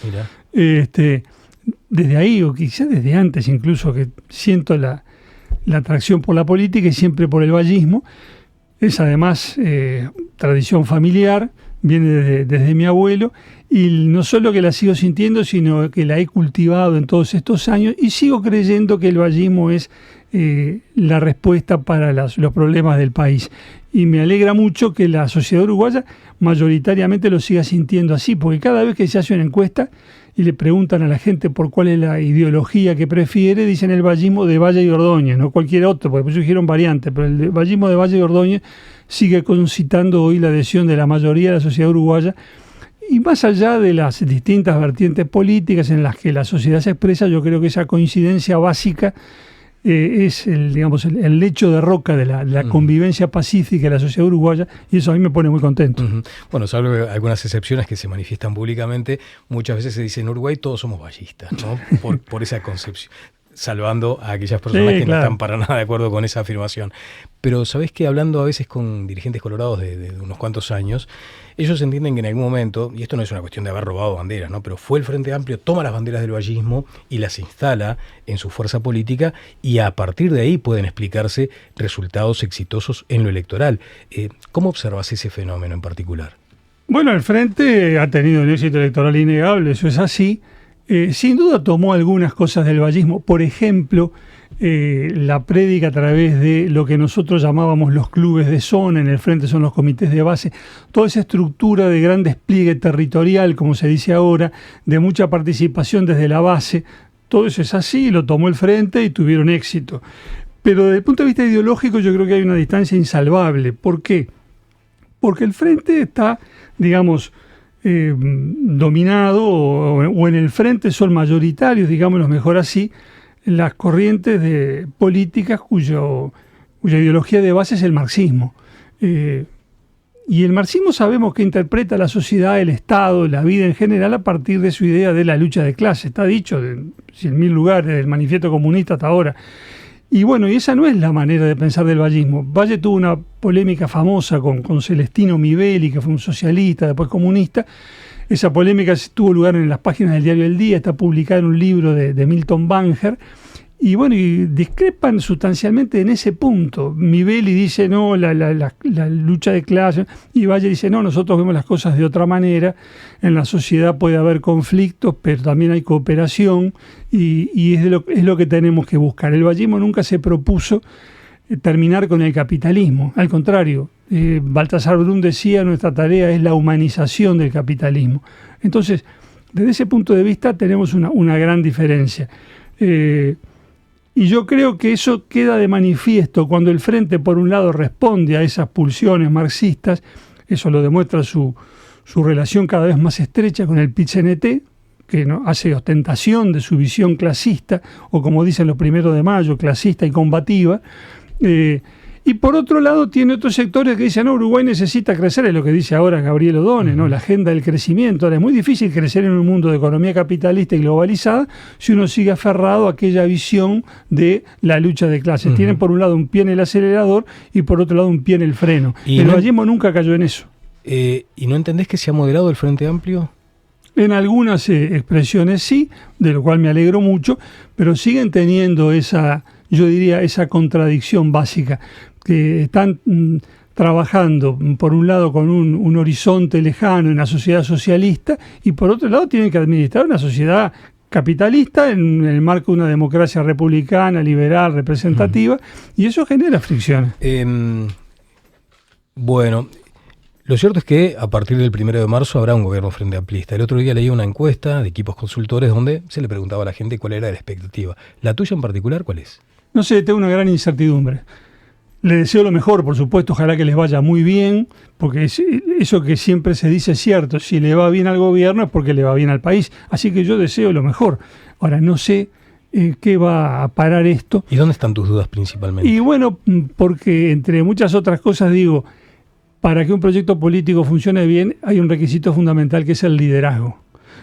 Desde ahí, o quizás desde antes incluso, que siento la atracción por la política y siempre por el ballismo. Es además tradición familiar, viene desde mi abuelo, y no solo que la sigo sintiendo, sino que la he cultivado en todos estos años y sigo creyendo que el ballismo es la respuesta para los problemas del país. Y me alegra mucho que la sociedad uruguaya mayoritariamente lo siga sintiendo así, porque cada vez que se hace una encuesta y le preguntan a la gente por cuál es la ideología que prefiere, dicen el ballismo de Valle y Ordóñez, no cualquier otro, porque ellos dijeron variante, pero el ballismo de Valle y Ordóñez sigue concitando hoy la adhesión de la mayoría de la sociedad uruguaya. Y más allá de las distintas vertientes políticas en las que la sociedad se expresa, yo creo que esa coincidencia básica es el lecho de roca de la convivencia pacífica de la sociedad uruguaya, y eso a mí me pone muy contento. Bueno, salvo algunas excepciones que se manifiestan públicamente, muchas veces se dice en Uruguay todos somos ballistas, ¿no? por esa concepción, salvando a aquellas personas que no están para nada de acuerdo con esa afirmación. Pero sabés que hablando a veces con dirigentes colorados de unos cuantos años, ellos entienden que en algún momento, y esto no es una cuestión de haber robado banderas, ¿no? Pero fue el Frente Amplio, toma las banderas del ballismo y las instala en su fuerza política y a partir de ahí pueden explicarse resultados exitosos en lo electoral. ¿Cómo observas ese fenómeno en particular? Bueno, el Frente ha tenido un éxito electoral innegable, eso es así. Sin duda tomó algunas cosas del ballismo. Por ejemplo, la prédica a través de lo que nosotros llamábamos los clubes de zona, en el frente son los comités de base, toda esa estructura de gran despliegue territorial, como se dice ahora, de mucha participación desde la base, todo eso es así, lo tomó el frente y tuvieron éxito. Pero desde el punto de vista ideológico yo creo que hay una distancia insalvable. ¿Por qué? Porque el frente está, digamos, dominado o en el frente son mayoritarios, digámoslo mejor así, las corrientes de políticas cuya ideología de base es el marxismo. Y el marxismo sabemos que interpreta la sociedad, el Estado, la vida en general a partir de su idea de la lucha de clase. Está dicho en 100.000 lugares, del manifiesto comunista hasta ahora. Y bueno, y esa no es la manera de pensar del vallismo. Valle tuvo una polémica famosa con Celestino Mivelli, que fue un socialista, después comunista. Esa polémica tuvo lugar en las páginas del diario El Día, está publicada en un libro de Milton Banger. Y bueno, y discrepan sustancialmente en ese punto. Mivelli dice, no, la lucha de clase, y Valle dice, no, nosotros vemos las cosas de otra manera. En la sociedad puede haber conflictos, pero también hay cooperación, y es lo que tenemos que buscar. El vallismo nunca se propuso terminar con el capitalismo. Al contrario, Baltasar Brum decía, nuestra tarea es la humanización del capitalismo. Entonces, desde ese punto de vista tenemos una gran diferencia. Y yo creo que eso queda de manifiesto cuando el Frente, por un lado, responde a esas pulsiones marxistas. Eso lo demuestra su relación cada vez más estrecha con el PIT-CNT, que ¿no? hace ostentación de su visión clasista, o como dicen los 1 de mayo, clasista y combativa. Y por otro lado tiene otros sectores que dicen, no, Uruguay necesita crecer, es lo que dice ahora Gabriel O'Donnell, ¿no? La agenda del crecimiento. Ahora es muy difícil crecer en un mundo de economía capitalista y globalizada si uno sigue aferrado a aquella visión de la lucha de clases. Tienen por un lado un pie en el acelerador y por otro lado un pie en el freno. Y el vallismo nunca cayó en eso. ¿Y no entendés que se ha moderado el Frente Amplio? En algunas expresiones sí, de lo cual me alegro mucho, pero siguen teniendo esa contradicción básica, que están trabajando por un lado con un horizonte lejano en la sociedad socialista y por otro lado tienen que administrar una sociedad capitalista en el marco de una democracia republicana, liberal, representativa, y eso genera fricciones. Bueno, lo cierto es que a partir del 1 de marzo habrá un gobierno frente amplista. El otro día leí una encuesta de equipos consultores donde se le preguntaba a la gente cuál era la expectativa. ¿La tuya en particular cuál es? No sé, tengo una gran incertidumbre. Le deseo lo mejor, por supuesto, ojalá que les vaya muy bien, porque eso que siempre se dice es cierto. Si le va bien al gobierno es porque le va bien al país. Así que yo deseo lo mejor. Ahora, no sé qué va a parar esto. ¿Y dónde están tus dudas principalmente? Y bueno, porque entre muchas otras cosas digo, para que un proyecto político funcione bien hay un requisito fundamental que es el liderazgo.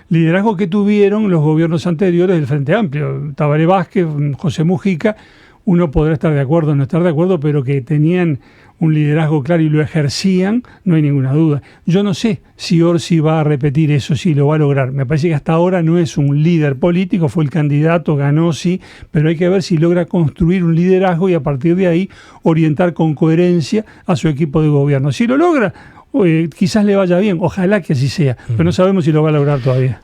Liderazgo que tuvieron los gobiernos anteriores del Frente Amplio. Tabaré Vázquez, José Mujica, uno podrá estar de acuerdo o no estar de acuerdo, pero que tenían un liderazgo claro y lo ejercían, no hay ninguna duda. Yo no sé si Orsi va a repetir eso, si lo va a lograr. Me parece que hasta ahora no es un líder político, fue el candidato, ganó, sí, pero hay que ver si logra construir un liderazgo y a partir de ahí orientar con coherencia a su equipo de gobierno. Si lo logra, quizás le vaya bien, ojalá que así sea, pero no sabemos si lo va a lograr todavía.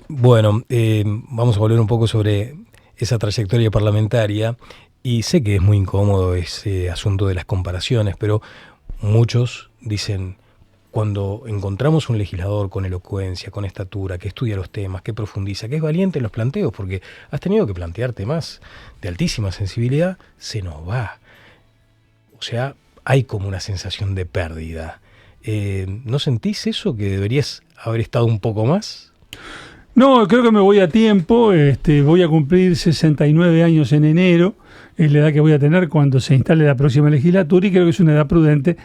Vamos a volver un poco sobre esa trayectoria parlamentaria. Y sé que es muy incómodo ese asunto de las comparaciones, pero muchos dicen, cuando encontramos un legislador con elocuencia, con estatura, que estudia los temas, que profundiza, que es valiente en los planteos, porque has tenido que plantear temas de altísima sensibilidad, se nos va. O sea, hay como una sensación de pérdida. ¿No sentís eso, que deberías haber estado un poco más? No, creo que me voy a tiempo. Voy a cumplir 69 años en enero. Es la edad que voy a tener cuando se instale la próxima legislatura y creo que es una edad prudente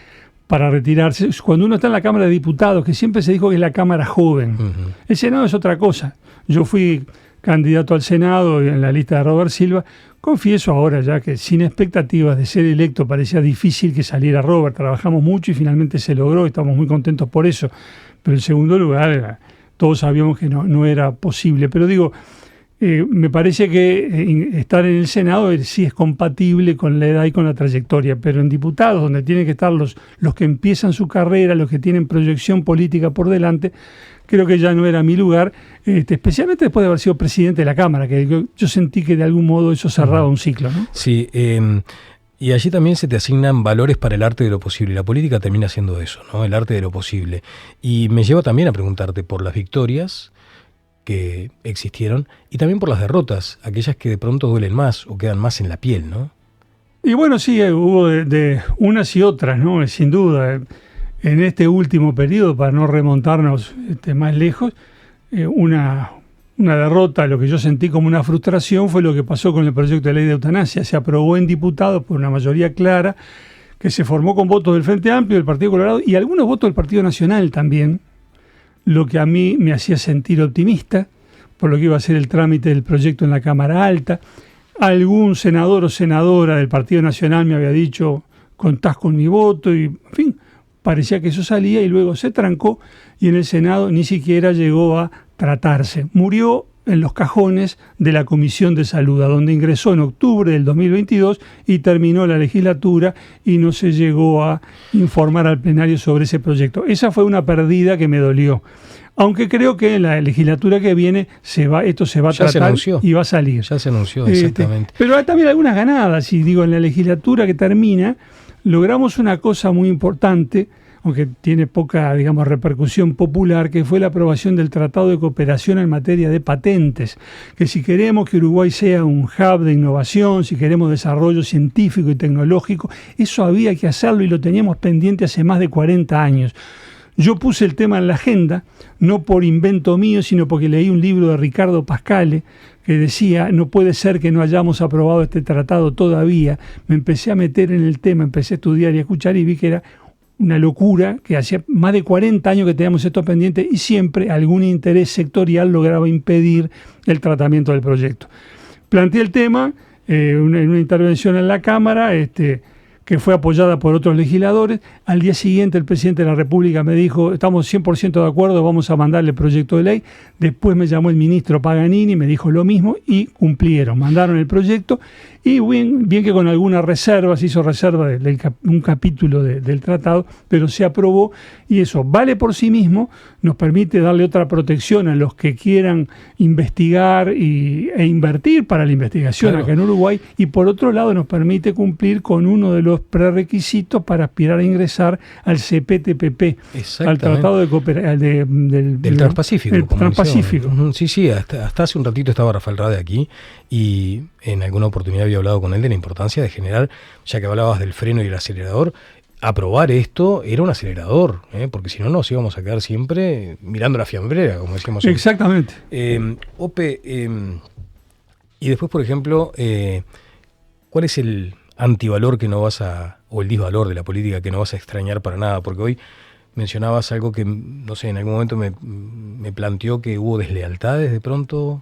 para retirarse. Cuando uno está en la Cámara de Diputados, que siempre se dijo que es la Cámara joven, el Senado es otra cosa. Yo fui candidato al Senado en la lista de Robert Silva. Confieso ahora ya que sin expectativas de ser electo parecía difícil que saliera Robert. Trabajamos mucho y finalmente se logró, estamos muy contentos por eso. Pero en segundo lugar, todos sabíamos que no era posible. Pero digo, me parece que estar en el Senado sí es compatible con la edad y con la trayectoria, pero en diputados, donde tienen que estar los que empiezan su carrera, los que tienen proyección política por delante, creo que ya no era mi lugar, especialmente después de haber sido presidente de la Cámara, que yo sentí que de algún modo eso cerraba un ciclo, ¿no? Sí, y allí también se te asignan valores para el arte de lo posible, y la política termina siendo eso, ¿no? El arte de lo posible. Y me lleva también a preguntarte por las victorias que existieron y también por las derrotas, aquellas que de pronto duelen más o quedan más en la piel, ¿no? Y bueno, sí, hubo de unas y otras, ¿no? Sin duda. En este último periodo, para no remontarnos más lejos, una derrota, lo que yo sentí como una frustración, fue lo que pasó con el proyecto de ley de eutanasia. Se aprobó en diputados por una mayoría clara, que se formó con votos del Frente Amplio, del Partido Colorado y algunos votos del Partido Nacional también, lo que a mí me hacía sentir optimista por lo que iba a ser el trámite del proyecto en la Cámara Alta. Algún senador o senadora del Partido Nacional me había dicho, contás con mi voto, y en fin, parecía que eso salía y luego se trancó y en el Senado ni siquiera llegó a tratarse. Murió en los cajones de la Comisión de Salud, a donde ingresó en octubre del 2022 y terminó la legislatura y no se llegó a informar al plenario sobre ese proyecto. Esa fue una pérdida que me dolió. Aunque creo que en la legislatura que viene esto se va a tratar y va a salir. Ya se anunció, exactamente. Pero hay también algunas ganadas, y digo, en la legislatura que termina, logramos una cosa muy importante, aunque tiene poca, digamos, repercusión popular, que fue la aprobación del Tratado de Cooperación en materia de patentes, que si queremos que Uruguay sea un hub de innovación, si queremos desarrollo científico y tecnológico, eso había que hacerlo y lo teníamos pendiente hace más de 40 años. Yo puse el tema en la agenda, no por invento mío, sino porque leí un libro de Ricardo Pascale que decía, no puede ser que no hayamos aprobado este tratado todavía. Me empecé a meter en el tema, empecé a estudiar y a escuchar y vi que era una locura, que hacía más de 40 años que teníamos esto pendiente y siempre algún interés sectorial lograba impedir el tratamiento del proyecto. Planteé el tema en una intervención en la Cámara, que fue apoyada por otros legisladores. Al día siguiente el presidente de la República me dijo, estamos 100% de acuerdo, vamos a mandarle el proyecto de ley. Después me llamó el ministro Paganini, me dijo lo mismo y cumplieron, mandaron el proyecto y bien que con algunas reservas, se hizo reserva de un capítulo del tratado, pero se aprobó y eso vale por sí mismo, nos permite darle otra protección a los que quieran investigar e invertir para la investigación acá en Uruguay, y por otro lado nos permite cumplir con uno de los prerequisitos para aspirar a ingresar al CPTPP, al Tratado de Cooperación del Transpacífico. El Transpacífico. Sí, hasta hace un ratito estaba Rafael Rade aquí y en alguna oportunidad había hablado con él de la importancia de generar, ya que hablabas del freno y el acelerador, aprobar esto era un acelerador, porque si no nos íbamos a quedar siempre mirando la fiambrera, como decíamos. Exactamente. Ope, y después, por ejemplo, ¿cuál es el antivalor que no vas o el disvalor de la política que no vas a extrañar para nada? Porque hoy mencionabas algo que, no sé, en algún momento me planteó que hubo deslealtades de pronto.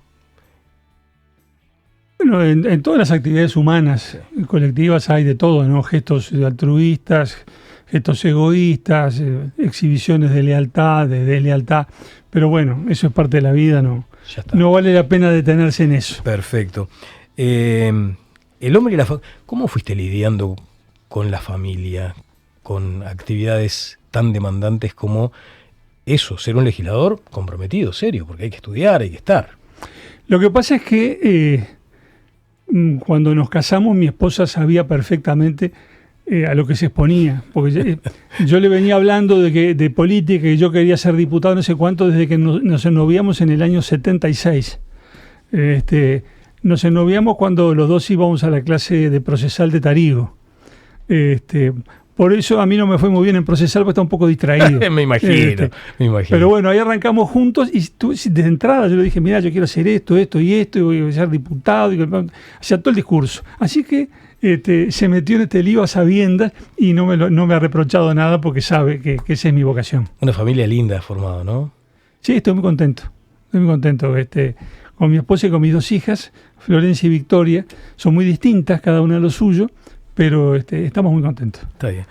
Bueno, en todas las actividades humanas colectivas hay de todo, ¿no? Gestos altruistas, gestos egoístas, exhibiciones de lealtad, de deslealtad, pero bueno, eso es parte de la vida, no vale la pena detenerse en eso. Perfecto. El hombre y la familia, ¿cómo fuiste lidiando con la familia, con actividades tan demandantes como eso, ser un legislador comprometido, serio, porque hay que estudiar, hay que estar? Lo que pasa es que cuando nos casamos mi esposa sabía perfectamente a lo que se exponía, porque yo le venía hablando de política, que yo quería ser diputado no sé cuánto desde que nos ennoviamos en el año 76. Nos ennoviamos cuando los dos íbamos a la clase de procesal de Tarigo. Por eso a mí no me fue muy bien en procesal, porque estaba un poco distraído. me imagino. Pero bueno, ahí arrancamos juntos y de entrada yo le dije, mira, yo quiero hacer esto y voy a ser diputado. Hacía todo el discurso. Así que se metió en este lío a sabiendas y no me ha reprochado nada porque sabe que esa es mi vocación. Una familia linda formada, ¿no? Sí, estoy muy contento. Con mi esposa y con mis dos hijas, Florencia y Victoria, son muy distintas, cada una a lo suyo, pero estamos muy contentos. Está bien.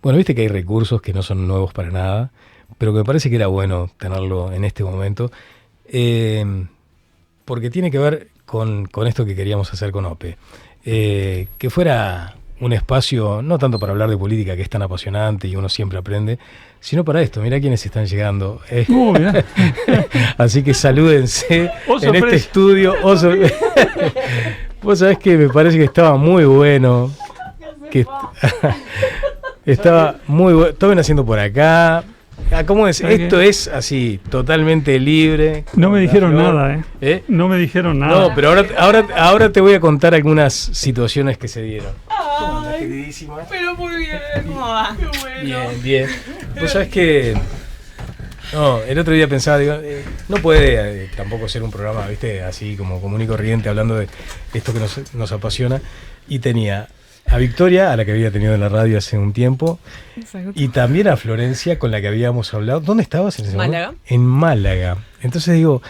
Bueno, viste que hay recursos que no son nuevos para nada, pero que me parece que era bueno tenerlo en este momento. porque tiene que ver con esto que queríamos hacer con OPE. Que fuera un espacio, no tanto para hablar de política, que es tan apasionante y uno siempre aprende, sino para esto. Mirá quiénes están llegando. Así que salúdense en este estudio. Vos sabés que me parece que estaba muy bueno. Estaba muy bueno. Tomen haciendo por acá. ¿Cómo es? Esto es así, totalmente libre. No me dijeron nada, ¿eh? No me dijeron nada. No, pero ahora te voy a contar algunas situaciones que se dieron. Ay, pero muy bien, ¿cómo va? Qué bueno. Bien. Vos sabés que... No, el otro día pensaba, digo, no puede tampoco ser un programa, viste, así como común y corriente, hablando de esto que nos apasiona. Y tenía a Victoria, a la que había tenido en la radio hace un tiempo, y también a Florencia, con la que habíamos hablado. ¿Dónde estabas en ese momento? Málaga. En Málaga. Entonces digo,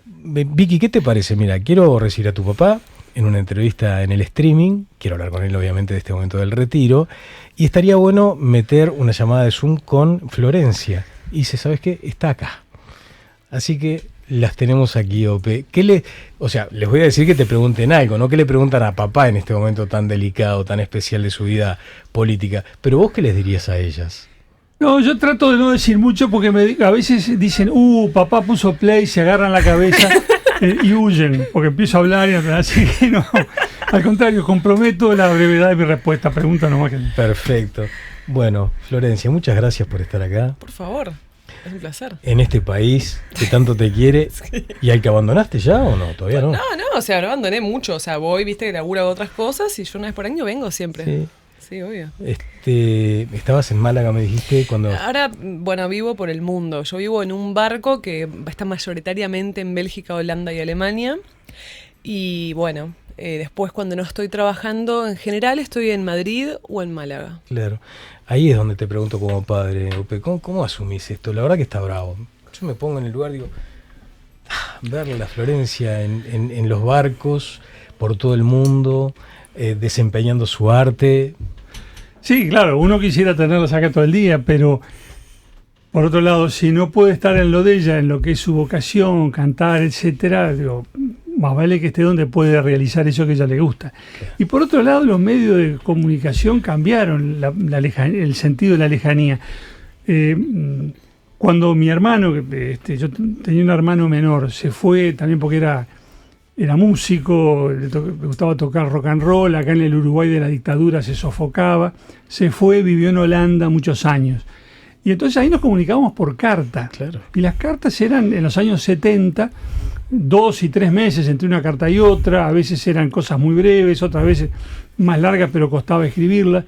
Vicky, ¿qué te parece? Mira, quiero recibir a tu papá en una entrevista en el streaming, quiero hablar con él obviamente de este momento del retiro, y estaría bueno meter una llamada de Zoom con Florencia. Y dice, ¿sabes qué? Está acá. Así que las tenemos aquí, Ope. O sea, les voy a decir que te pregunten algo, ¿no? ¿Qué le preguntan a papá en este momento tan delicado, tan especial de su vida política? Pero vos, ¿qué les dirías a ellas? No, yo trato de no decir mucho porque a veces dicen, papá puso play, se agarran la cabeza y huyen, porque empiezo a hablar y así que no. Al contrario, comprometo la brevedad de mi respuesta. Pregunta nomás que... Perfecto. Bueno, Florencia, muchas gracias por estar acá. Por favor, es un placer. En este país que tanto te quiere. Sí. ¿Y al que abandonaste ya o no? Todavía no. No, o sea, lo abandoné mucho. O sea, voy, viste, que laburo otras cosas y yo una vez por año vengo siempre. Sí, obvio. Estabas en Málaga, me dijiste, cuando... Ahora, bueno, vivo por el mundo. Yo vivo en un barco que está mayoritariamente en Bélgica, Holanda y Alemania. Y bueno, después cuando no estoy trabajando, en general estoy en Madrid o en Málaga. Claro. Ahí es donde te pregunto como padre, Ope, ¿cómo asumís esto? La verdad que está bravo. Yo me pongo en el lugar, digo, verle a la Florencia en los barcos, por todo el mundo, desempeñando su arte. Sí, claro, uno quisiera tenerla acá todo el día, pero por otro lado, si no puede estar en lo de ella, en lo que es su vocación, cantar, etcétera, digo, más vale que esté donde puede realizar eso que a ella le gusta. Y por otro lado, los medios de comunicación cambiaron el sentido de la lejanía. Cuando mi hermano, yo tenía un hermano menor, se fue también porque era músico, le gustaba tocar rock and roll, acá en el Uruguay de la dictadura se sofocaba, se fue, vivió en Holanda muchos años. Y entonces ahí nos comunicábamos por carta. Claro. Y las cartas eran en los años 70, 2 y 3 meses entre una carta y otra, a veces eran cosas muy breves, otras veces más largas, pero costaba escribirlas.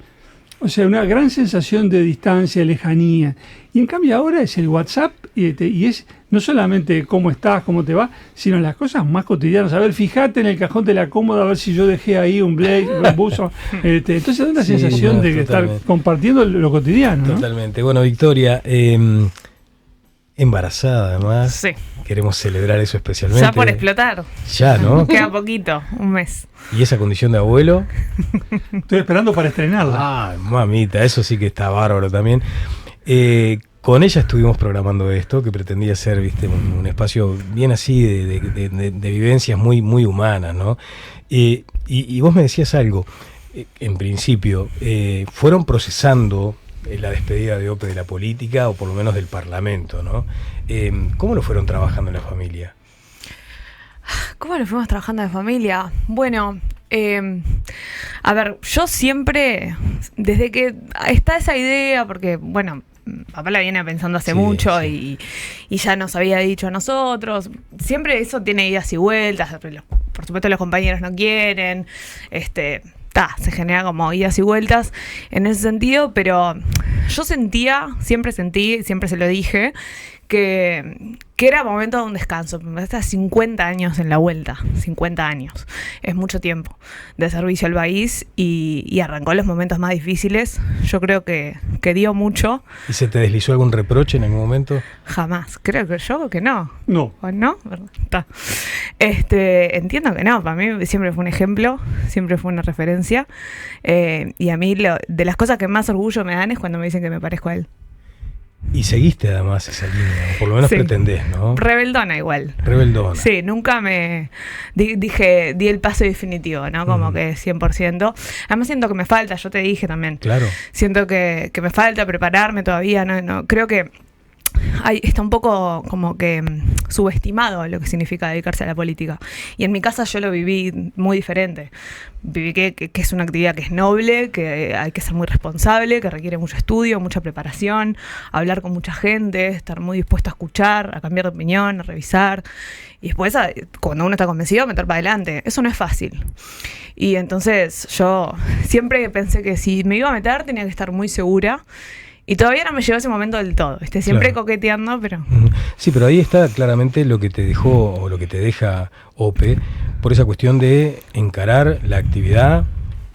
O sea, una gran sensación de distancia, de lejanía. Y en cambio ahora es el WhatsApp y es no solamente cómo estás, cómo te va, sino las cosas más cotidianas. A ver, fíjate en el cajón de la cómoda a ver si yo dejé ahí un blazer, un buzo. Entonces da una sensación de estar compartiendo lo cotidiano, ¿no? Totalmente. Bueno, Victoria, embarazada además. Sí. Queremos celebrar eso especialmente. Ya por explotar. Ya, ¿no? Queda poquito, un mes. ¿Y esa condición de abuelo? Estoy esperando para estrenarla. Ah, mamita, eso sí que está bárbaro también. Con ella estuvimos programando esto, que pretendía ser, viste, un espacio bien así de vivencias muy, muy humanas, ¿no? Y vos me decías algo, en principio, fueron procesando la despedida de Ope de la política, o por lo menos del Parlamento, ¿no? ¿Cómo lo fueron trabajando en la familia? ¿Cómo lo fuimos trabajando en la familia? Bueno, a ver, yo siempre, desde que está esa idea, porque, bueno, papá la viene pensando hace mucho. Y ya nos había dicho a nosotros, siempre eso tiene idas y vueltas, por supuesto los compañeros no quieren, se genera como idas y vueltas en ese sentido, pero yo siempre se lo dije, que era momento de un descanso. Hasta 50 años en la vuelta, 50 años, es mucho tiempo de servicio al país y arrancó los momentos más difíciles. Yo creo que dio mucho. ¿Y se te deslizó algún reproche en algún momento? Jamás, creo que no. No. ¿O no? Está. Entiendo que no, para mí siempre fue un ejemplo, siempre fue una referencia, y a mí de las cosas que más orgullo me dan es cuando me dicen que me parezco a él. Y seguiste además esa línea, por lo menos pretendés, ¿no? Rebeldona igual. Rebeldona. Sí, nunca me di el paso definitivo, ¿no? Como que 100%. Además siento que me falta, yo te dije también. Claro. Siento que me falta prepararme todavía, no creo que está un poco como que subestimado lo que significa dedicarse a la política. Y en mi casa yo lo viví muy diferente. Viví que es una actividad que es noble, que hay que ser muy responsable, que requiere mucho estudio, mucha preparación, hablar con mucha gente, estar muy dispuesto a escuchar, a cambiar de opinión, a revisar. Y después, cuando uno está convencido, meter para adelante. Eso no es fácil. Y entonces yo siempre pensé que si me iba a meter tenía que estar muy segura. Y todavía no me llegó ese momento del todo. Siempre coqueteando, pero... Sí, pero ahí está claramente lo que te dejó o lo que te deja OPE por esa cuestión de encarar la actividad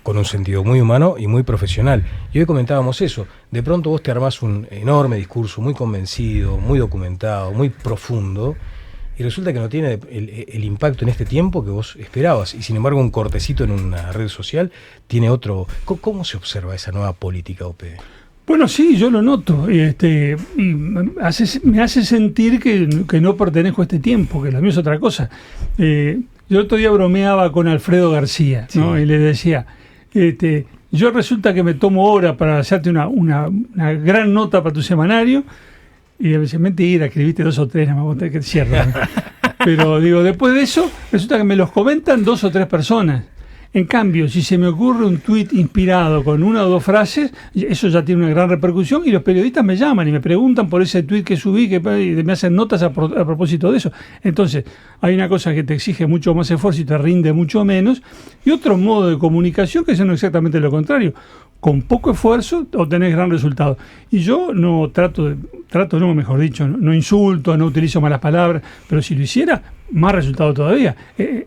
con un sentido muy humano y muy profesional. Y hoy comentábamos eso. De pronto vos te armás un enorme discurso, muy convencido, muy documentado, muy profundo, y resulta que no tiene el impacto en este tiempo que vos esperabas. Y sin embargo un cortecito en una red social tiene otro... ¿Cómo se observa esa nueva política OPE? Bueno, sí, yo lo noto. Y me hace sentir que no pertenezco a este tiempo, que lo mío es otra cosa. Yo el otro día bromeaba con Alfredo García, ¿no? Sí. Y le decía, yo resulta que me tomo hora para hacerte una gran nota para tu semanario, y me dice, mentira, escribiste 2 o 3, nada más, que cierra. Pero digo, después de eso, resulta que me los comentan 2 o 3 personas. En cambio, si se me ocurre un tuit inspirado con 1 o 2 frases, eso ya tiene una gran repercusión y los periodistas me llaman y me preguntan por ese tuit que subí y me hacen notas a propósito de eso. Entonces, hay una cosa que te exige mucho más esfuerzo y te rinde mucho menos, y otro modo de comunicación que es exactamente lo contrario. Con poco esfuerzo obtenés gran resultado. Y yo no mejor dicho, no insulto, no utilizo malas palabras, pero si lo hiciera, más resultado todavía.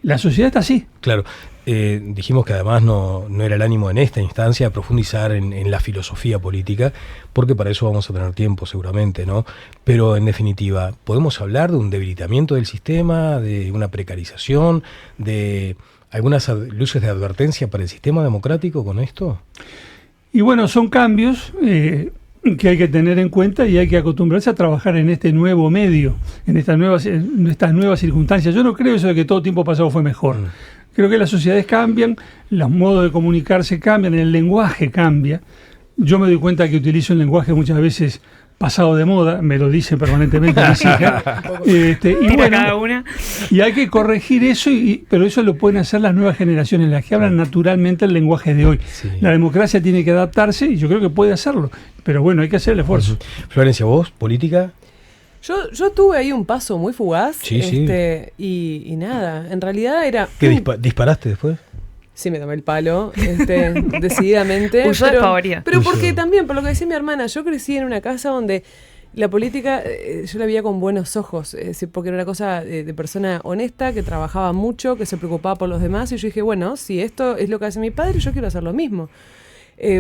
La sociedad está así. Claro. Dijimos que además no era el ánimo en esta instancia de profundizar en la filosofía política, porque para eso vamos a tener tiempo seguramente, ¿no? Pero en definitiva, ¿podemos hablar de un debilitamiento del sistema, de una precarización, de algunas luces de advertencia para el sistema democrático con esto? Y bueno, son cambios que hay que tener en cuenta y hay que acostumbrarse a trabajar en este nuevo medio, en estas nuevas circunstancias. Yo no creo eso de que todo tiempo pasado fue mejor. Creo que las sociedades cambian, los modos de comunicarse cambian, el lenguaje cambia. Yo me doy cuenta que utilizo el lenguaje muchas veces pasado de moda, me lo dicen permanentemente mis hijas. Y bueno, cada una. Y hay que corregir eso, pero eso lo pueden hacer las nuevas generaciones, las que hablan naturalmente el lenguaje de hoy. Sí. La democracia tiene que adaptarse y yo creo que puede hacerlo, pero bueno, hay que hacer el esfuerzo. Florencia, ¿vos, política? Yo tuve ahí un paso muy fugaz, sí. Y nada, en realidad era... ¿Qué disparaste después? Sí, me tomé el palo, decididamente. Huyó de pavoría. Pero porque también, por lo que decía mi hermana, yo crecí en una casa donde la política yo la veía con buenos ojos, porque era una cosa de persona honesta, que trabajaba mucho, que se preocupaba por los demás, y yo dije, bueno, si esto es lo que hace mi padre, yo quiero hacer lo mismo.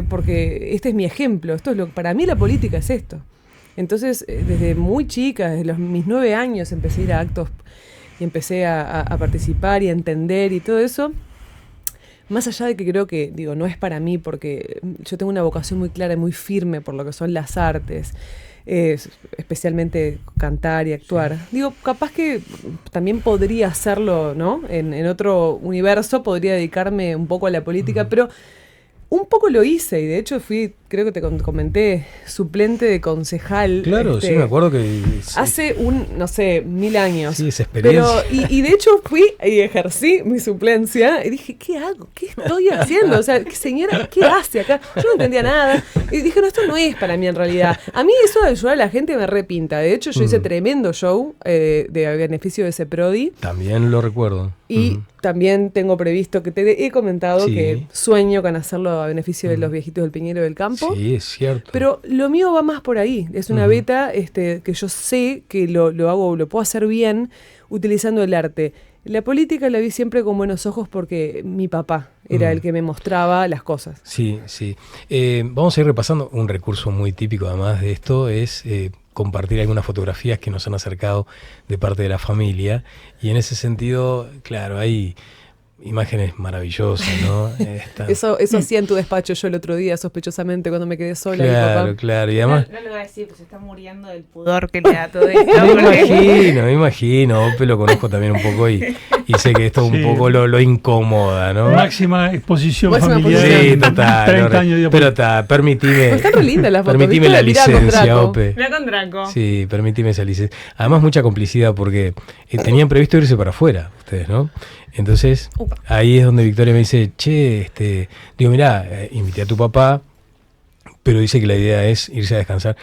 Porque este es mi ejemplo, para mí la política es esto. Entonces, desde muy chica, desde mis 9 años, empecé a ir a actos y empecé a participar y a entender y todo eso. Más allá de que creo que, no es para mí, porque yo tengo una vocación muy clara y muy firme por lo que son las artes, especialmente cantar y actuar. Sí. Capaz que también podría hacerlo, ¿no? En otro universo podría dedicarme un poco a la política, pero un poco lo hice, y de hecho fui, creo que te comenté, suplente de concejal. Claro, sí, me acuerdo que... Sí. Hace 1000 años. Sí, esa experiencia. Pero, y de hecho fui y ejercí mi suplencia, y dije, ¿qué hago? ¿Qué estoy haciendo? O sea, señora, ¿qué hace acá? Yo no entendía nada. Y dije, no, esto no es para mí en realidad. A mí eso de ayudar a la gente me repinta. De hecho, yo hice tremendo show de beneficio de CEPRODI. También lo recuerdo. Y también tengo previsto, que te he comentado, que sueño con hacerlo a beneficio de los viejitos del Piñero del Campo. Sí, es cierto. Pero lo mío va más por ahí. Es una beta que yo sé que lo puedo hacer bien utilizando el arte. La política la vi siempre con buenos ojos porque mi papá era el que me mostraba las cosas. Sí. Vamos a ir repasando. Un recurso muy típico además de esto es compartir algunas fotografías que nos han acercado de parte de la familia, y en ese sentido, claro, hay imágenes maravillosas, ¿no? Eso hacía en tu despacho yo el otro día, sospechosamente, cuando me quedé sola. Claro, y además... No le voy a decir, pues se está muriendo del pudor que le da todo esto. Me imagino, Ope lo conozco también un poco y sé que esto un poco lo incomoda, ¿no? Máxima exposición familiar. Sí, total. 30 años pero permitime la licencia, Ope. Mira con Draco. Sí, permitime esa licencia. Además, mucha complicidad porque tenían previsto irse para afuera, ustedes, ¿no? Entonces, ahí es donde Victoria me dice, digo, mirá, invité a tu papá, pero dice que la idea es irse a descansar.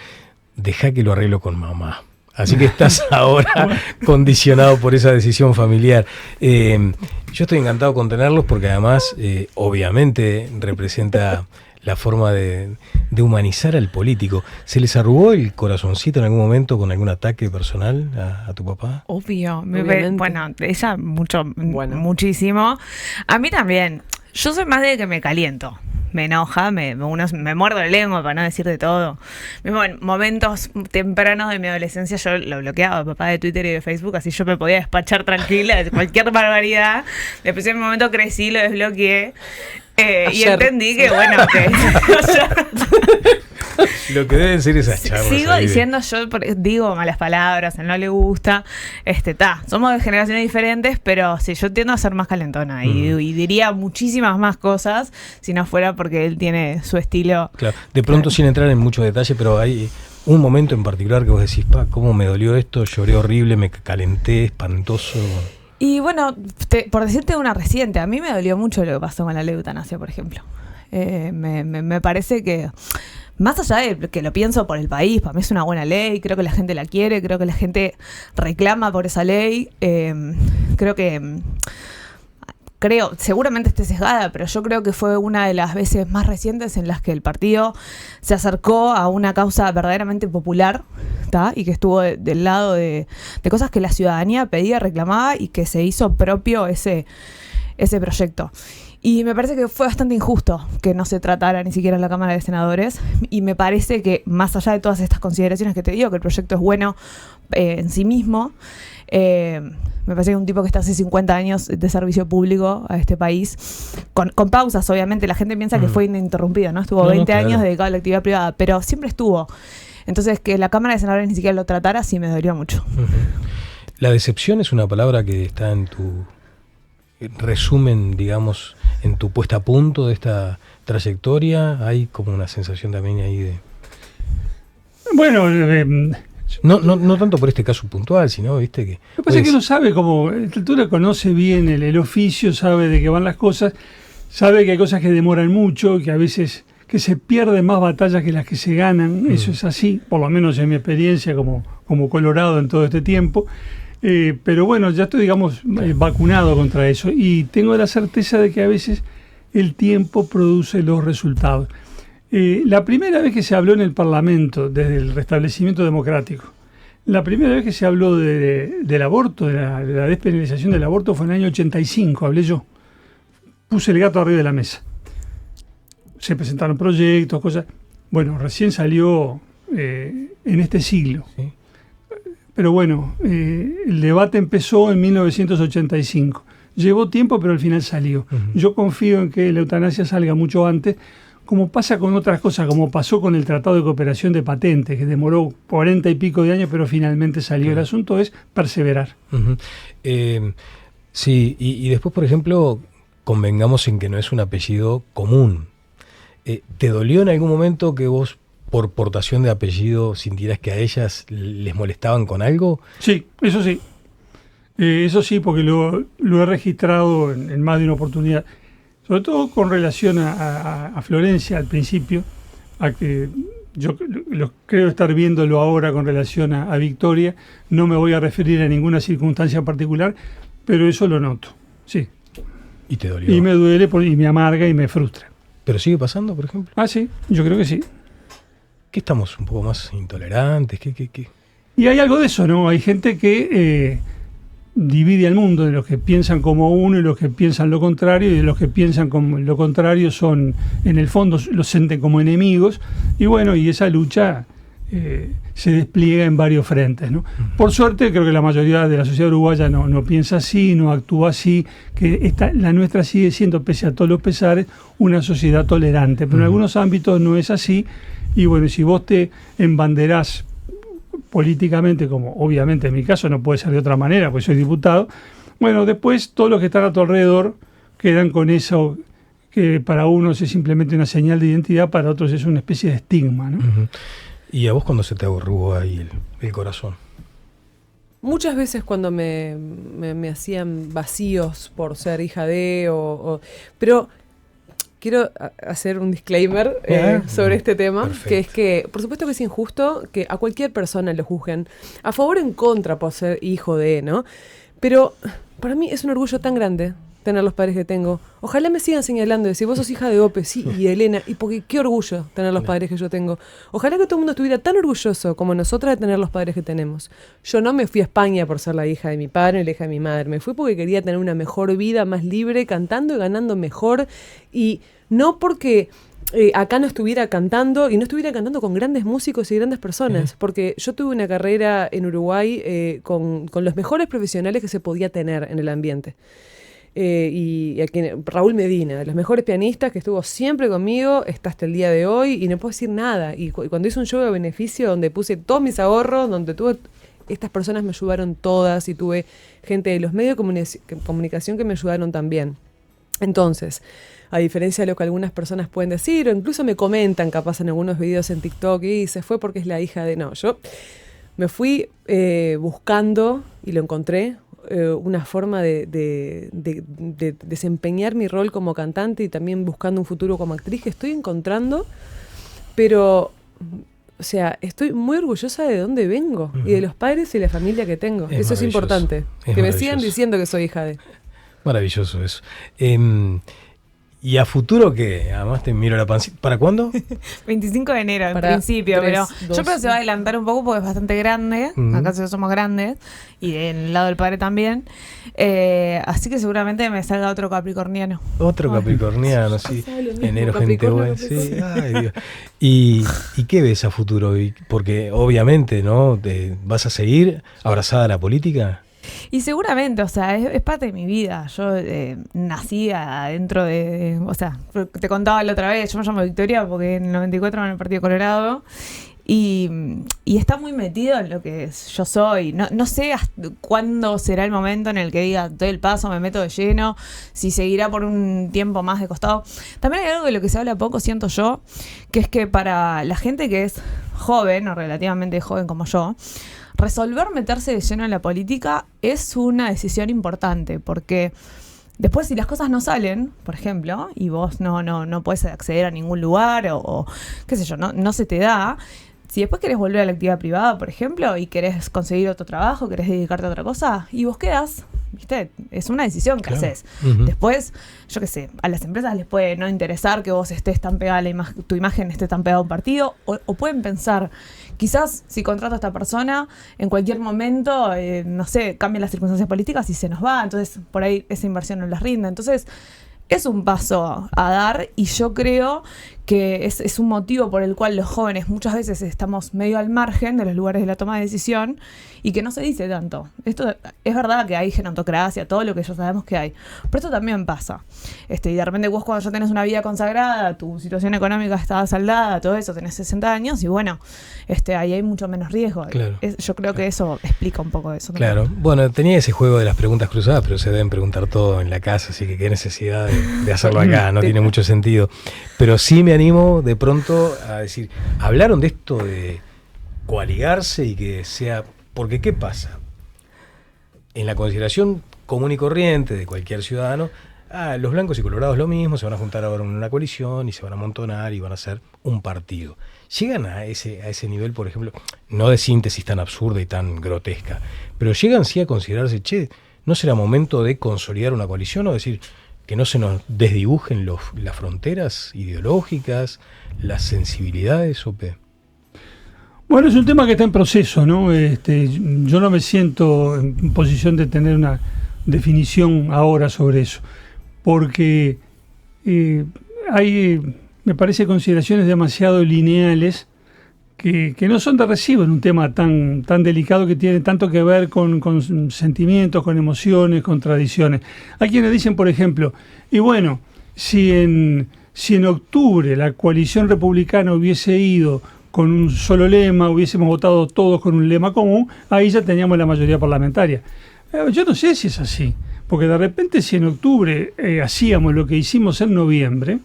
Deja que lo arreglo con mamá. Así que estás ahora condicionado por esa decisión familiar. Yo estoy encantado con tenerlos porque además, obviamente, representa la forma de humanizar al político. ¿Se les arrugó el corazoncito en algún momento con algún ataque personal a tu papá? Obvio. Bueno, ella muchísimo. A mí también. Yo soy más de que me caliento. Me enoja, me muerdo la lengua para no decir de todo. Mismo en momentos tempranos de mi adolescencia yo lo bloqueaba, papá, de Twitter y de Facebook, así yo me podía despachar tranquila de cualquier barbaridad. Después en un momento crecí, lo desbloqueé. Y entendí que, bueno, lo que deben ser esas charlas. Sigo diciendo, yo digo malas palabras, a él no le gusta. Somos de generaciones diferentes, pero sí, yo tiendo a ser más calentona y diría muchísimas más cosas si no fuera porque él tiene su estilo. Claro, de pronto sin entrar en mucho detalle, pero hay un momento en particular que vos decís, cómo me dolió esto, lloré horrible, me calenté, espantoso. Y bueno, por decirte una reciente, a mí me dolió mucho lo que pasó con la ley de eutanasia, por ejemplo. Me parece que, más allá de que lo pienso por el país, para mí es una buena ley, creo que la gente la quiere, creo que la gente reclama por esa ley, seguramente esté sesgada, pero yo creo que fue una de las veces más recientes en las que el partido se acercó a una causa verdaderamente popular, ¿tá? Y que estuvo del lado de cosas que la ciudadanía pedía, reclamaba y que se hizo propio ese proyecto. Y me parece que fue bastante injusto que no se tratara ni siquiera en la Cámara de Senadores, y me parece que más allá de todas estas consideraciones que te digo, que el proyecto es bueno en sí mismo, me parece que un tipo que está hace 50 años de servicio público a este país, con pausas obviamente, la gente piensa que fue ininterrumpido, ¿no? Estuvo 20 años dedicado a la actividad privada, pero siempre estuvo. Entonces que la Cámara de Senadores ni siquiera lo tratara, sí me dolió mucho. La decepción es una palabra que está en tu resumen, digamos, en tu puesta a punto de esta trayectoria. Hay como una sensación también ahí de... Bueno... No tanto por este caso puntual, sino, viste, que... Lo que pasa es que uno sabe, como la altura conoce bien el oficio, sabe de qué van las cosas, sabe que hay cosas que demoran mucho, que a veces que se pierden más batallas que las que se ganan, eso es así, por lo menos en mi experiencia como colorado en todo este tiempo, pero bueno, ya estoy, digamos, vacunado contra eso y tengo la certeza de que a veces el tiempo produce los resultados. La primera vez que se habló en el Parlamento, desde el restablecimiento democrático, la primera vez que se habló del aborto, de la despenalización del aborto, fue en el año 85, hablé yo. Puse el gato arriba de la mesa. Se presentaron proyectos, cosas. Bueno, recién salió en este siglo. ¿Sí? Pero bueno, el debate empezó en 1985. Llevó tiempo, pero al final salió. Yo confío en que la eutanasia salga mucho antes, como pasa con otras cosas, como pasó con el Tratado de Cooperación de Patentes, que demoró 40 y pico de años, pero finalmente salió. El asunto es perseverar. Sí, y después, por ejemplo, convengamos en que no es un apellido común. ¿Te dolió en algún momento que vos, por portación de apellido, sintieras que a ellas les molestaban con algo? Sí, eso sí. Eso sí, porque lo he registrado en más de una oportunidad. Sobre todo con relación a Florencia al principio, a que yo creo estar viéndolo ahora con relación a Victoria. No me voy a referir a ninguna circunstancia en particular, pero eso lo noto, sí. ¿Y te dolió? Y me duele y me amarga y me frustra. ¿Pero sigue pasando, por ejemplo? Ah, sí, yo creo que sí. ¿Qué estamos un poco más intolerantes? ¿Qué? Y hay algo de eso, ¿no? Hay gente que divide al mundo, de los que piensan como uno y los que piensan lo contrario, y de los que piensan como lo contrario son, en el fondo, los sienten como enemigos. Y bueno, y esa lucha se despliega en varios frentes, ¿no? Por suerte, creo que la mayoría de la sociedad uruguaya no piensa así, no actúa así, que la nuestra sigue siendo, pese a todos los pesares, una sociedad tolerante, pero en algunos ámbitos no es así, y bueno, si vos te embanderás políticamente, como obviamente en mi caso no puede ser de otra manera, pues soy diputado, bueno, después todos los que están a tu alrededor quedan con eso que para unos es simplemente una señal de identidad, para otros es una especie de estigma, ¿no? ¿Y a vos cuándo se te arrugó ahí el corazón? Muchas veces cuando me hacían vacíos por ser hija de pero quiero hacer un disclaimer sobre este tema. Perfecto. Que es que, por supuesto que es injusto que a cualquier persona lo juzguen a favor o en contra por ser hijo de, ¿no? Pero para mí es un orgullo tan grande tener los padres que tengo. Ojalá me sigan señalando y decir, vos sos hija de Ope, sí, y de Elena, y porque qué orgullo tener los padres que yo tengo. Ojalá que todo el mundo estuviera tan orgulloso como nosotras de tener los padres que tenemos. Yo no me fui a España por ser la hija de mi padre ni la hija de mi madre. Me fui porque quería tener una mejor vida, más libre, cantando y ganando mejor. Y no porque acá no estuviera cantando, y no estuviera cantando con grandes músicos y grandes personas, porque yo tuve una carrera en Uruguay con los mejores profesionales que se podía tener en el ambiente. Y aquí, Raúl Medina, de los mejores pianistas que estuvo siempre conmigo, está hasta el día de hoy, y no puedo decir nada. Y cuando hice un show de beneficio donde puse todos mis ahorros, donde estas personas me ayudaron todas, y tuve gente de los medios de comunicación que me ayudaron también. Entonces, a diferencia de lo que algunas personas pueden decir, o incluso me comentan capaz en algunos videos en TikTok, y se fue porque es la hija de... No, yo me fui buscando, y lo encontré, una forma de desempeñar mi rol como cantante, y también buscando un futuro como actriz que estoy encontrando, pero, o sea, estoy muy orgullosa de dónde vengo y de los padres y la familia que tengo. Eso es importante, que me sigan diciendo que soy hija de... Maravilloso eso. ¿Y a futuro qué? Además te miro la pancita. ¿Para cuándo? 25 de enero, en principio, pero yo creo que se va a adelantar un poco porque es bastante grande. Acá somos grandes, y del lado del padre también. Así que seguramente me salga otro capricorniano. Otro capricorniano, sí. Enero, gente buena. Sí. Ay, Dios. ¿Y qué ves a futuro? Porque obviamente, ¿no? ¿Vas a seguir abrazada a la política? Y seguramente, o sea, es parte de mi vida. Yo nací adentro de... O sea, te contaba la otra vez, yo me llamo Victoria porque en el 94 en el Partido Colorado. Y está muy metido en lo que yo soy. No sé cuándo será el momento en el que diga, doy el paso, me meto de lleno, si seguirá por un tiempo más de costado. También hay algo de lo que se habla poco, siento yo, que es que para la gente que es joven, o relativamente joven como yo, resolver meterse de lleno en la política es una decisión importante, porque después si las cosas no salen, por ejemplo, y vos no podés acceder a ningún lugar o qué sé yo, no se te da, si después querés volver a la actividad privada, por ejemplo, y querés conseguir otro trabajo, querés dedicarte a otra cosa, y vos quedás, ¿viste? Es una decisión que haces. Después, yo qué sé, a las empresas les puede no interesar que vos estés tan pegada a tu imagen esté tan pegada a un partido, o pueden pensar, quizás si contrato a esta persona, en cualquier momento, no sé, cambian las circunstancias políticas y se nos va, entonces por ahí esa inversión no les rinde. Entonces, es un paso a dar, y yo creo que es un motivo por el cual los jóvenes muchas veces estamos medio al margen de los lugares de la toma de decisión, y que no se dice tanto. Esto es verdad que hay gerontocracia, todo lo que ya sabemos que hay, pero esto también pasa. Y de repente vos, cuando ya tenés una vida consagrada, tu situación económica está saldada, todo eso, tenés 60 años, y bueno, ahí hay mucho menos riesgo. Claro. Yo creo que eso explica un poco eso. Claro. También. Bueno, tenía ese juego de las preguntas cruzadas, pero se deben preguntar todo en la casa, así que qué necesidad de hacerlo acá, no tiene mucho sentido. Pero sí me animo de pronto a decir, hablaron de esto de coaligarse y que sea... Porque ¿qué pasa? En la consideración común y corriente de cualquier ciudadano, los blancos y colorados lo mismo, se van a juntar ahora en una coalición y se van a amontonar y van a hacer un partido. Llegan a ese nivel, por ejemplo, no de síntesis tan absurda y tan grotesca, pero llegan sí a considerarse, ¿no será momento de consolidar una coalición o decir que no se nos desdibujen las fronteras ideológicas, las sensibilidades, Ope? Bueno, es un tema que está en proceso, ¿no? Yo no me siento en posición de tener una definición ahora sobre eso, porque hay, me parece, consideraciones demasiado lineales no son de recibo en un tema tan delicado que tiene tanto que ver con sentimientos, con emociones, con tradiciones. Hay quienes dicen, por ejemplo, y bueno, si en octubre la coalición republicana hubiese ido con un solo lema, hubiésemos votado todos con un lema común, ahí ya teníamos la mayoría parlamentaria. Yo no sé si es así, porque de repente si en octubre hacíamos lo que hicimos en noviembre,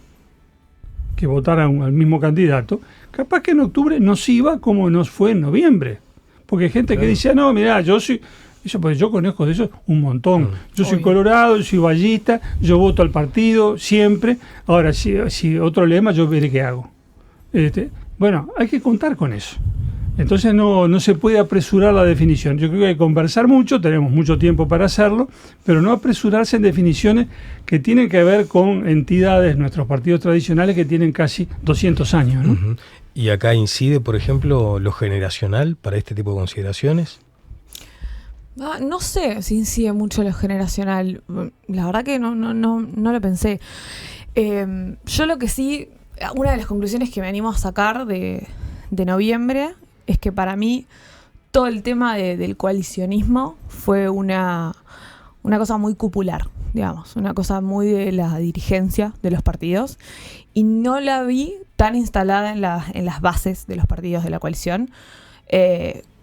que votaran al mismo candidato, capaz que en octubre nos iba como nos fue en noviembre. Porque hay gente que dice, no, mirá, yo conozco de eso un montón. Yo soy colorado, yo soy vallista, yo voto al partido siempre. Ahora, si otro lema, yo veré qué hago. Bueno, hay que contar con eso. Entonces no se puede apresurar la definición. Yo creo que hay que conversar mucho, tenemos mucho tiempo para hacerlo, pero no apresurarse en definiciones que tienen que ver con entidades, nuestros partidos tradicionales que tienen casi 200 años, ¿no? Uh-huh. ¿Y acá incide, por ejemplo, lo generacional para este tipo de consideraciones? No sé si incide mucho lo generacional. La verdad que no lo pensé. Yo lo que sí, una de las conclusiones que me animo a sacar de noviembre es que para mí todo el tema del coalicionismo fue una cosa muy cupular, digamos, una cosa muy de la dirigencia de los partidos, y no la vi tan instalada en las bases de los partidos de la coalición.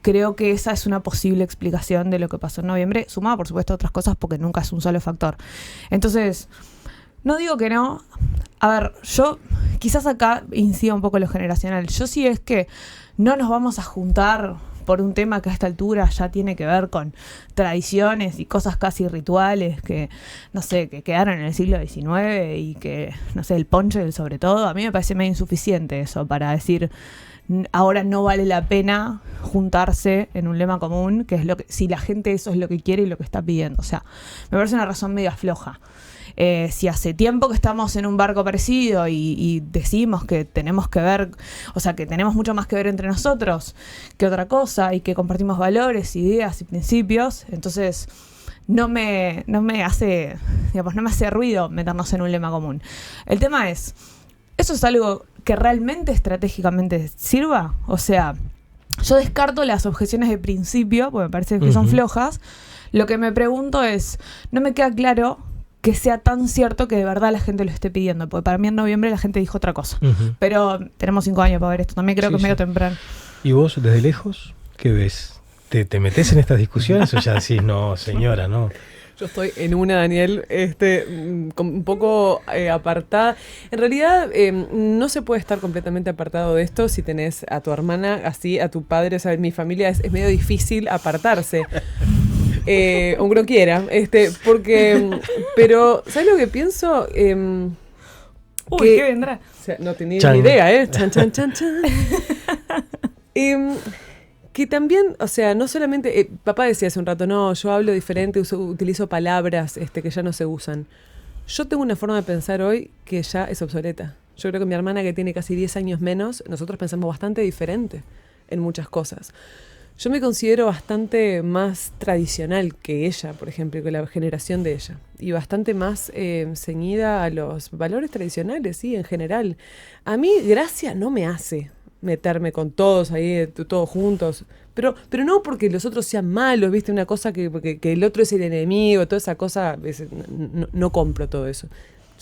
Creo que esa es una posible explicación de lo que pasó en noviembre, sumada por supuesto a otras cosas, porque nunca es un solo factor. Entonces, no digo que no. A ver, yo quizás acá incida un poco lo generacional. Yo sí es que no nos vamos a juntar por un tema que a esta altura ya tiene que ver con tradiciones y cosas casi rituales que, no sé, que quedaron en el siglo XIX y que, no sé, el ponche sobre todo. A mí me parece medio insuficiente eso para decir ahora no vale la pena juntarse en un lema común, que es lo que, si la gente eso es lo que quiere y lo que está pidiendo. O sea, me parece una razón medio floja. Si hace tiempo que estamos en un barco parecido y decimos que tenemos que ver, o sea, que tenemos mucho más que ver entre nosotros que otra cosa y que compartimos valores, ideas y principios, entonces no me hace ruido meternos en un lema común. El tema es, ¿eso es algo que realmente estratégicamente sirva? O sea, yo descarto las objeciones de principio, porque me parece que son flojas. Lo que me pregunto es, no me queda claro que sea tan cierto que de verdad la gente lo esté pidiendo, porque para mí en noviembre la gente dijo otra cosa. Pero tenemos 5 años para ver esto, también creo que es medio temprano. ¿Y vos, desde lejos, qué ves? ¿Te metés en estas discusiones o ya decís, no, señora, no? Yo estoy en una, Daniel, un poco apartada. En realidad, no se puede estar completamente apartado de esto si tenés a tu hermana, así, a tu padre. O sea, en mi familia es medio difícil apartarse. Aunque no quiera, porque, pero, ¿sabes lo que pienso? ¿Qué vendrá? O sea, no tenía ni idea, chan, chan, chan, chan. Que también, o sea, no solamente, papá decía hace un rato, no, yo hablo diferente, utilizo palabras que ya no se usan. Yo tengo una forma de pensar hoy que ya es obsoleta. Yo creo que mi hermana, que tiene casi 10 años menos, nosotros pensamos bastante diferente en muchas cosas. Yo me considero bastante más tradicional que ella, por ejemplo, que la generación de ella. Y bastante más ceñida a los valores tradicionales, sí, en general. A mí, gracia no me hace meterme con todos ahí, todos juntos. Pero no porque los otros sean malos, ¿viste? Una cosa que el otro es el enemigo, toda esa cosa. No compro todo eso.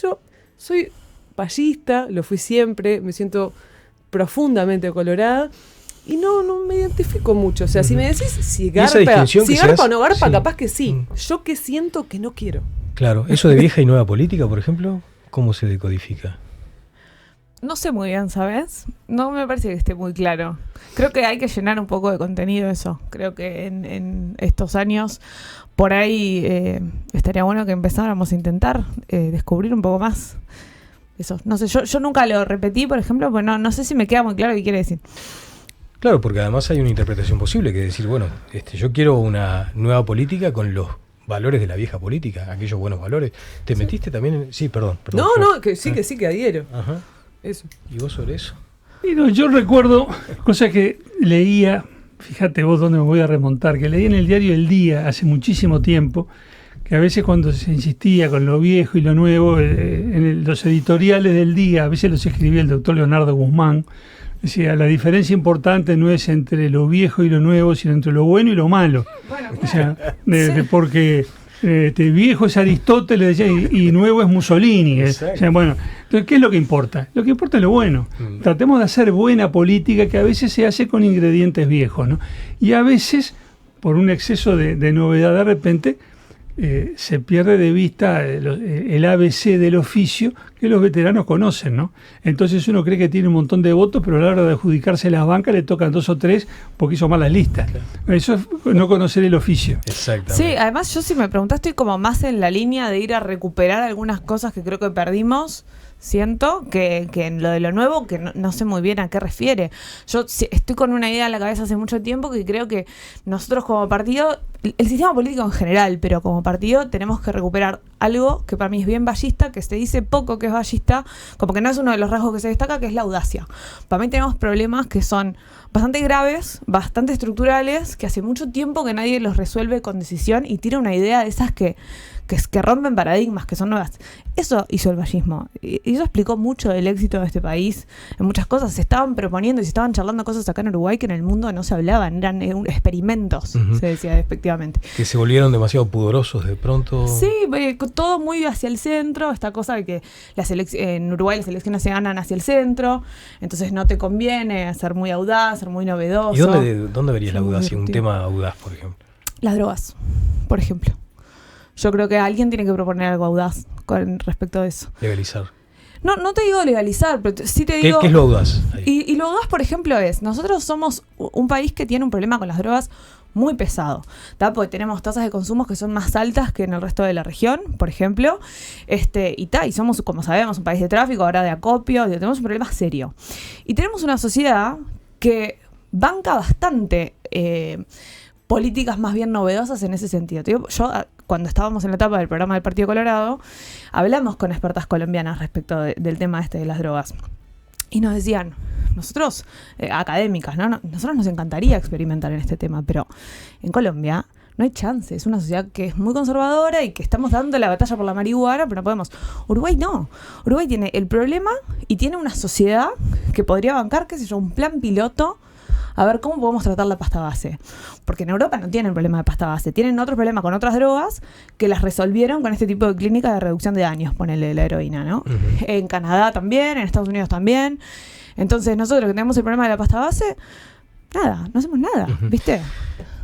Yo soy payista, lo fui siempre, me siento profundamente colorada. Y no me identifico mucho. O sea, si me decís si garpa o no garpa, sí. Capaz que sí. Yo que siento que no quiero. Claro. ¿Eso de vieja y nueva política, por ejemplo, cómo se decodifica? No sé muy bien, ¿sabes? No me parece que esté muy claro. Creo que hay que llenar un poco de contenido eso. Creo que en estos años, por ahí estaría bueno que empezáramos a intentar descubrir un poco más. Eso, no sé, yo nunca lo repetí, por ejemplo, pues no sé si me queda muy claro qué quiere decir. Claro, porque además hay una interpretación posible, que es decir, bueno, yo quiero una nueva política con los valores de la vieja política, aquellos buenos valores. ¿Te metiste también en...? Sí, perdón. No, que sí, que adhiero. Ajá. Eso. ¿Y vos sobre eso? Yo recuerdo cosas que leía, fíjate vos dónde me voy a remontar, que leí en el diario El Día hace muchísimo tiempo, que a veces cuando se insistía con lo viejo y lo nuevo, los editoriales del Día, a veces los escribía el doctor Leonardo Guzmán, Decía, la diferencia importante no es entre lo viejo y lo nuevo, sino entre lo bueno y lo malo. Bueno, o sea, porque viejo es Aristóteles y nuevo es Mussolini. O sea, bueno, entonces, ¿qué es lo que importa? Lo que importa es lo bueno. Tratemos de hacer buena política, que a veces se hace con ingredientes viejos, ¿no? Y a veces, por un exceso de novedad, de repente se pierde de vista el ABC del oficio que los veteranos conocen, ¿no? Entonces uno cree que tiene un montón de votos, pero a la hora de adjudicarse las bancas le tocan 2 o 3 porque hizo mal las listas. Claro. Eso es no conocer el oficio. Exactamente. Sí, además yo, si me preguntás, estoy como más en la línea de ir a recuperar algunas cosas que creo que perdimos. Siento que en lo de lo nuevo, que no sé muy bien a qué refiere. Yo estoy con una idea en la cabeza hace mucho tiempo que creo que nosotros como partido, el sistema político en general, pero como partido tenemos que recuperar algo que para mí es bien ballista, que se dice poco que es ballista, como que no es uno de los rasgos que se destaca, que es la audacia. Para mí tenemos problemas que son bastante graves, bastante estructurales, que hace mucho tiempo que nadie los resuelve con decisión y tira una idea de esas que rompen paradigmas, que son nuevas. Eso hizo el vallismo. Y eso explicó mucho del éxito de este país en muchas cosas. Se estaban proponiendo y se estaban charlando cosas acá en Uruguay que en el mundo no se hablaban. Eran experimentos, se decía despectivamente. Que se volvieron demasiado pudorosos de pronto. Sí, todo muy hacia el centro. Esta cosa de que en Uruguay las elecciones se ganan hacia el centro. Entonces no te conviene ser muy audaz, ser muy novedoso. ¿Y dónde verías la audacia? Un tema audaz, por ejemplo. Las drogas, por ejemplo. Yo creo que alguien tiene que proponer algo audaz con respecto a eso. Legalizar. No te digo legalizar, pero sí te digo... ¿Qué es lo audaz? Y lo audaz, por ejemplo, nosotros somos un país que tiene un problema con las drogas muy pesado, ¿tá? Porque tenemos tasas de consumo que son más altas que en el resto de la región, por ejemplo, y somos, como sabemos, un país de tráfico, ahora de acopio, tenemos un problema serio. Y tenemos una sociedad que banca bastante políticas más bien novedosas en ese sentido. Yo cuando estábamos en la etapa del programa del Partido Colorado, hablamos con expertas colombianas respecto del tema de las drogas. Y nos decían, nosotros, académicas, ¿no? Nosotros nos encantaría experimentar en este tema, pero en Colombia no hay chance. Es una sociedad que es muy conservadora y que estamos dando la batalla por la marihuana, pero no podemos. Uruguay no. Uruguay tiene el problema y tiene una sociedad que podría bancar, qué sé yo, un plan piloto a ver cómo podemos tratar la pasta base. Porque en Europa no tienen problema de pasta base, tienen otro problema con otras drogas que las resolvieron con este tipo de clínicas de reducción de daños, ponele la heroína, ¿no? Uh-huh. En Canadá también, en Estados Unidos también. Entonces nosotros que tenemos el problema de la pasta base, nada, no hacemos nada, uh-huh. ¿Viste?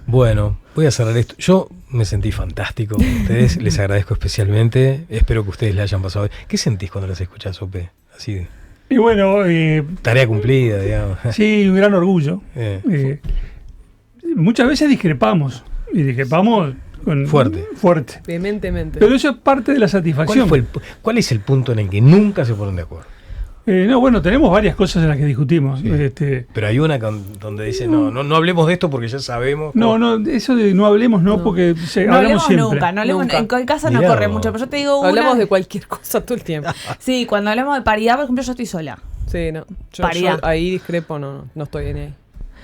Bueno, voy a cerrar esto. Yo me sentí fantástico con ustedes, les agradezco especialmente, espero que ustedes la hayan pasado. ¿Qué sentís cuando las escuchás, Ope? Así de... Y bueno... tarea cumplida, digamos. Sí, un gran orgullo. Muchas veces discrepamos, y discrepamos fuerte. Vehementemente. Pero eso es parte de la satisfacción. ¿Cuál es el punto en el que nunca se ponen de acuerdo? Bueno, tenemos varias cosas en las que discutimos. Sí. Pero hay una donde dice, no hablemos de esto porque ya sabemos. No, eso de no hablemos porque hablamos siempre. No hablemos, en casa no corre mucho, pero yo te digo hablamos de cualquier cosa todo el tiempo. Sí, cuando hablamos de paridad, por ejemplo, yo estoy sola. Sí, no. Yo ahí discrepo, no estoy en ahí.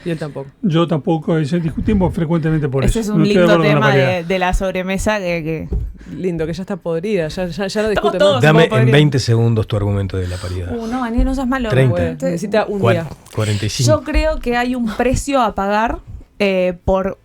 Y él tampoco. Yo tampoco, discutimos frecuentemente por eso. Ese es un lindo tema de la sobremesa que... Lindo, que ya está podrida, ya lo discuten. Dame en 20 segundos tu argumento de la paridad. No, Daniel, no seas malo. 30. Necesita un día. 45. Yo creo que hay un precio a pagar por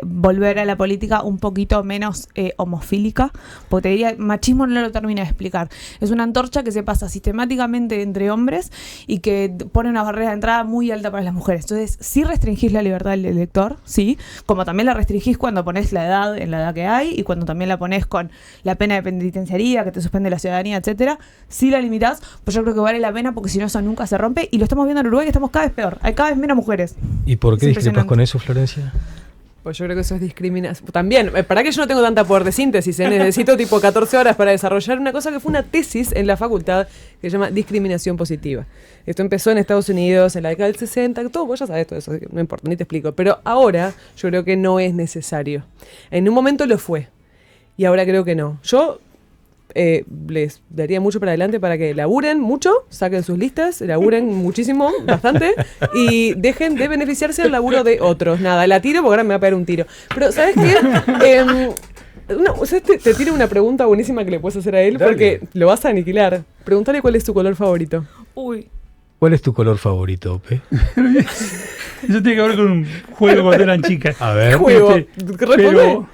volver a la política un poquito menos homofílica, porque te diría, machismo no lo termina de explicar. Es una antorcha que se pasa sistemáticamente entre hombres y que pone una barrera de entrada muy alta para las mujeres. Entonces, sí restringís la libertad del elector, sí, como también la restringís cuando ponés la edad en la edad que hay y cuando también la ponés con la pena de penitenciaría, que te suspende la ciudadanía, etcétera. Sí la limitás, pues yo creo que vale la pena porque si no, eso nunca se rompe y lo estamos viendo en Uruguay, que estamos cada vez peor. Hay cada vez menos mujeres. ¿Y por qué discrepas con eso, Florencia? Pues yo creo que eso es discriminación. También, para que yo no tengo tanta poder de síntesis, necesito tipo 14 horas para desarrollar una cosa que fue una tesis en la facultad que se llama discriminación positiva. Esto empezó en Estados Unidos en la década del 60, todo, vos ya sabés todo eso, no importa, ni te explico. Pero ahora yo creo que no es necesario. En un momento lo fue y ahora creo que no. Yo les daría mucho para adelante para que laburen mucho, saquen sus listas, laburen muchísimo, bastante, y dejen de beneficiarse del laburo de otros. Nada, la tiro porque ahora me va a pegar un tiro. Pero, ¿sabes qué? Te tiro una pregunta buenísima que le puedes hacer a él. Dale. Porque lo vas a aniquilar. Pregúntale cuál es tu color favorito. Uy. ¿Cuál es tu color favorito, Ope? Eso tiene que ver con un juego cuando eran chicas. A ver. Juego.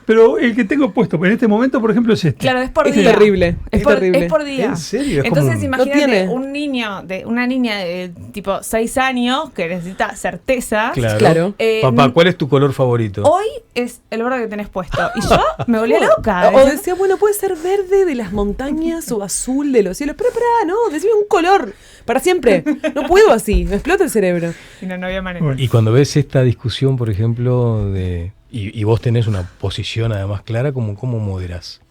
Pero el que tengo puesto en este momento, por ejemplo, es este. Claro, es por Es día. terrible. Es terrible. Es por día. ¿En serio? Es Entonces como un- imagínate No una niña de tipo 6 años que necesita certeza. Claro. Eh, Papá, ¿cuál es tu color favorito? Hoy es el verde que tenés puesto. Y yo me volví loca. O decía, bueno, puede ser verde de las montañas o azul de los cielos. Pero no, decime un color para siempre. No puedo así, me explota el cerebro. Y no había manera. Bueno. Y cuando ves esta discusión, por ejemplo, y vos tenés una posición además clara, ¿cómo moderás?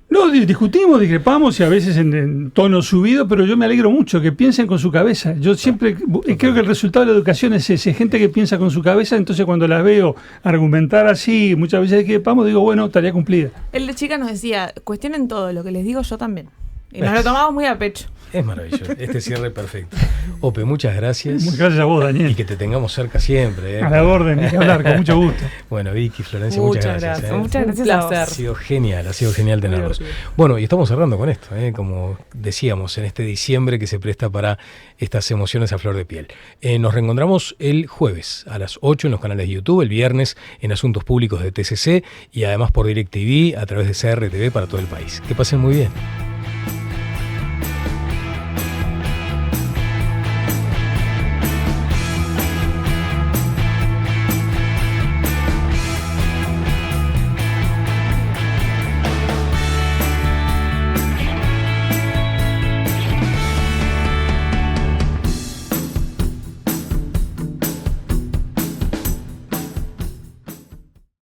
No, discutimos, discrepamos y a veces en tono subido, pero yo me alegro mucho que piensen con su cabeza. Yo siempre creo que el resultado de la educación es ese, gente que piensa con su cabeza, entonces cuando las veo argumentar así, muchas veces discrepamos, digo, bueno, tarea cumplida. El de chica nos decía, cuestionen todo, lo que les digo yo también. Y nos lo tomamos muy a pecho. Es maravilloso, este cierre perfecto. Ope, muchas gracias. Muchas gracias a vos, Daniel. Y que te tengamos cerca siempre. A la orden, hay que hablar, con mucho gusto. Bueno, Vicky, Florencia, muchas gracias. Muchas gracias Un a vos. placer. Ha sido genial tenerlos. Bueno, y estamos cerrando con esto, como decíamos, en este diciembre que se presta para estas emociones a flor de piel. Nos reencontramos el jueves a las 8 en los canales de YouTube, el viernes en Asuntos Públicos de TCC y además por DirecTV a través de CRTV para todo el país. Que pasen muy bien.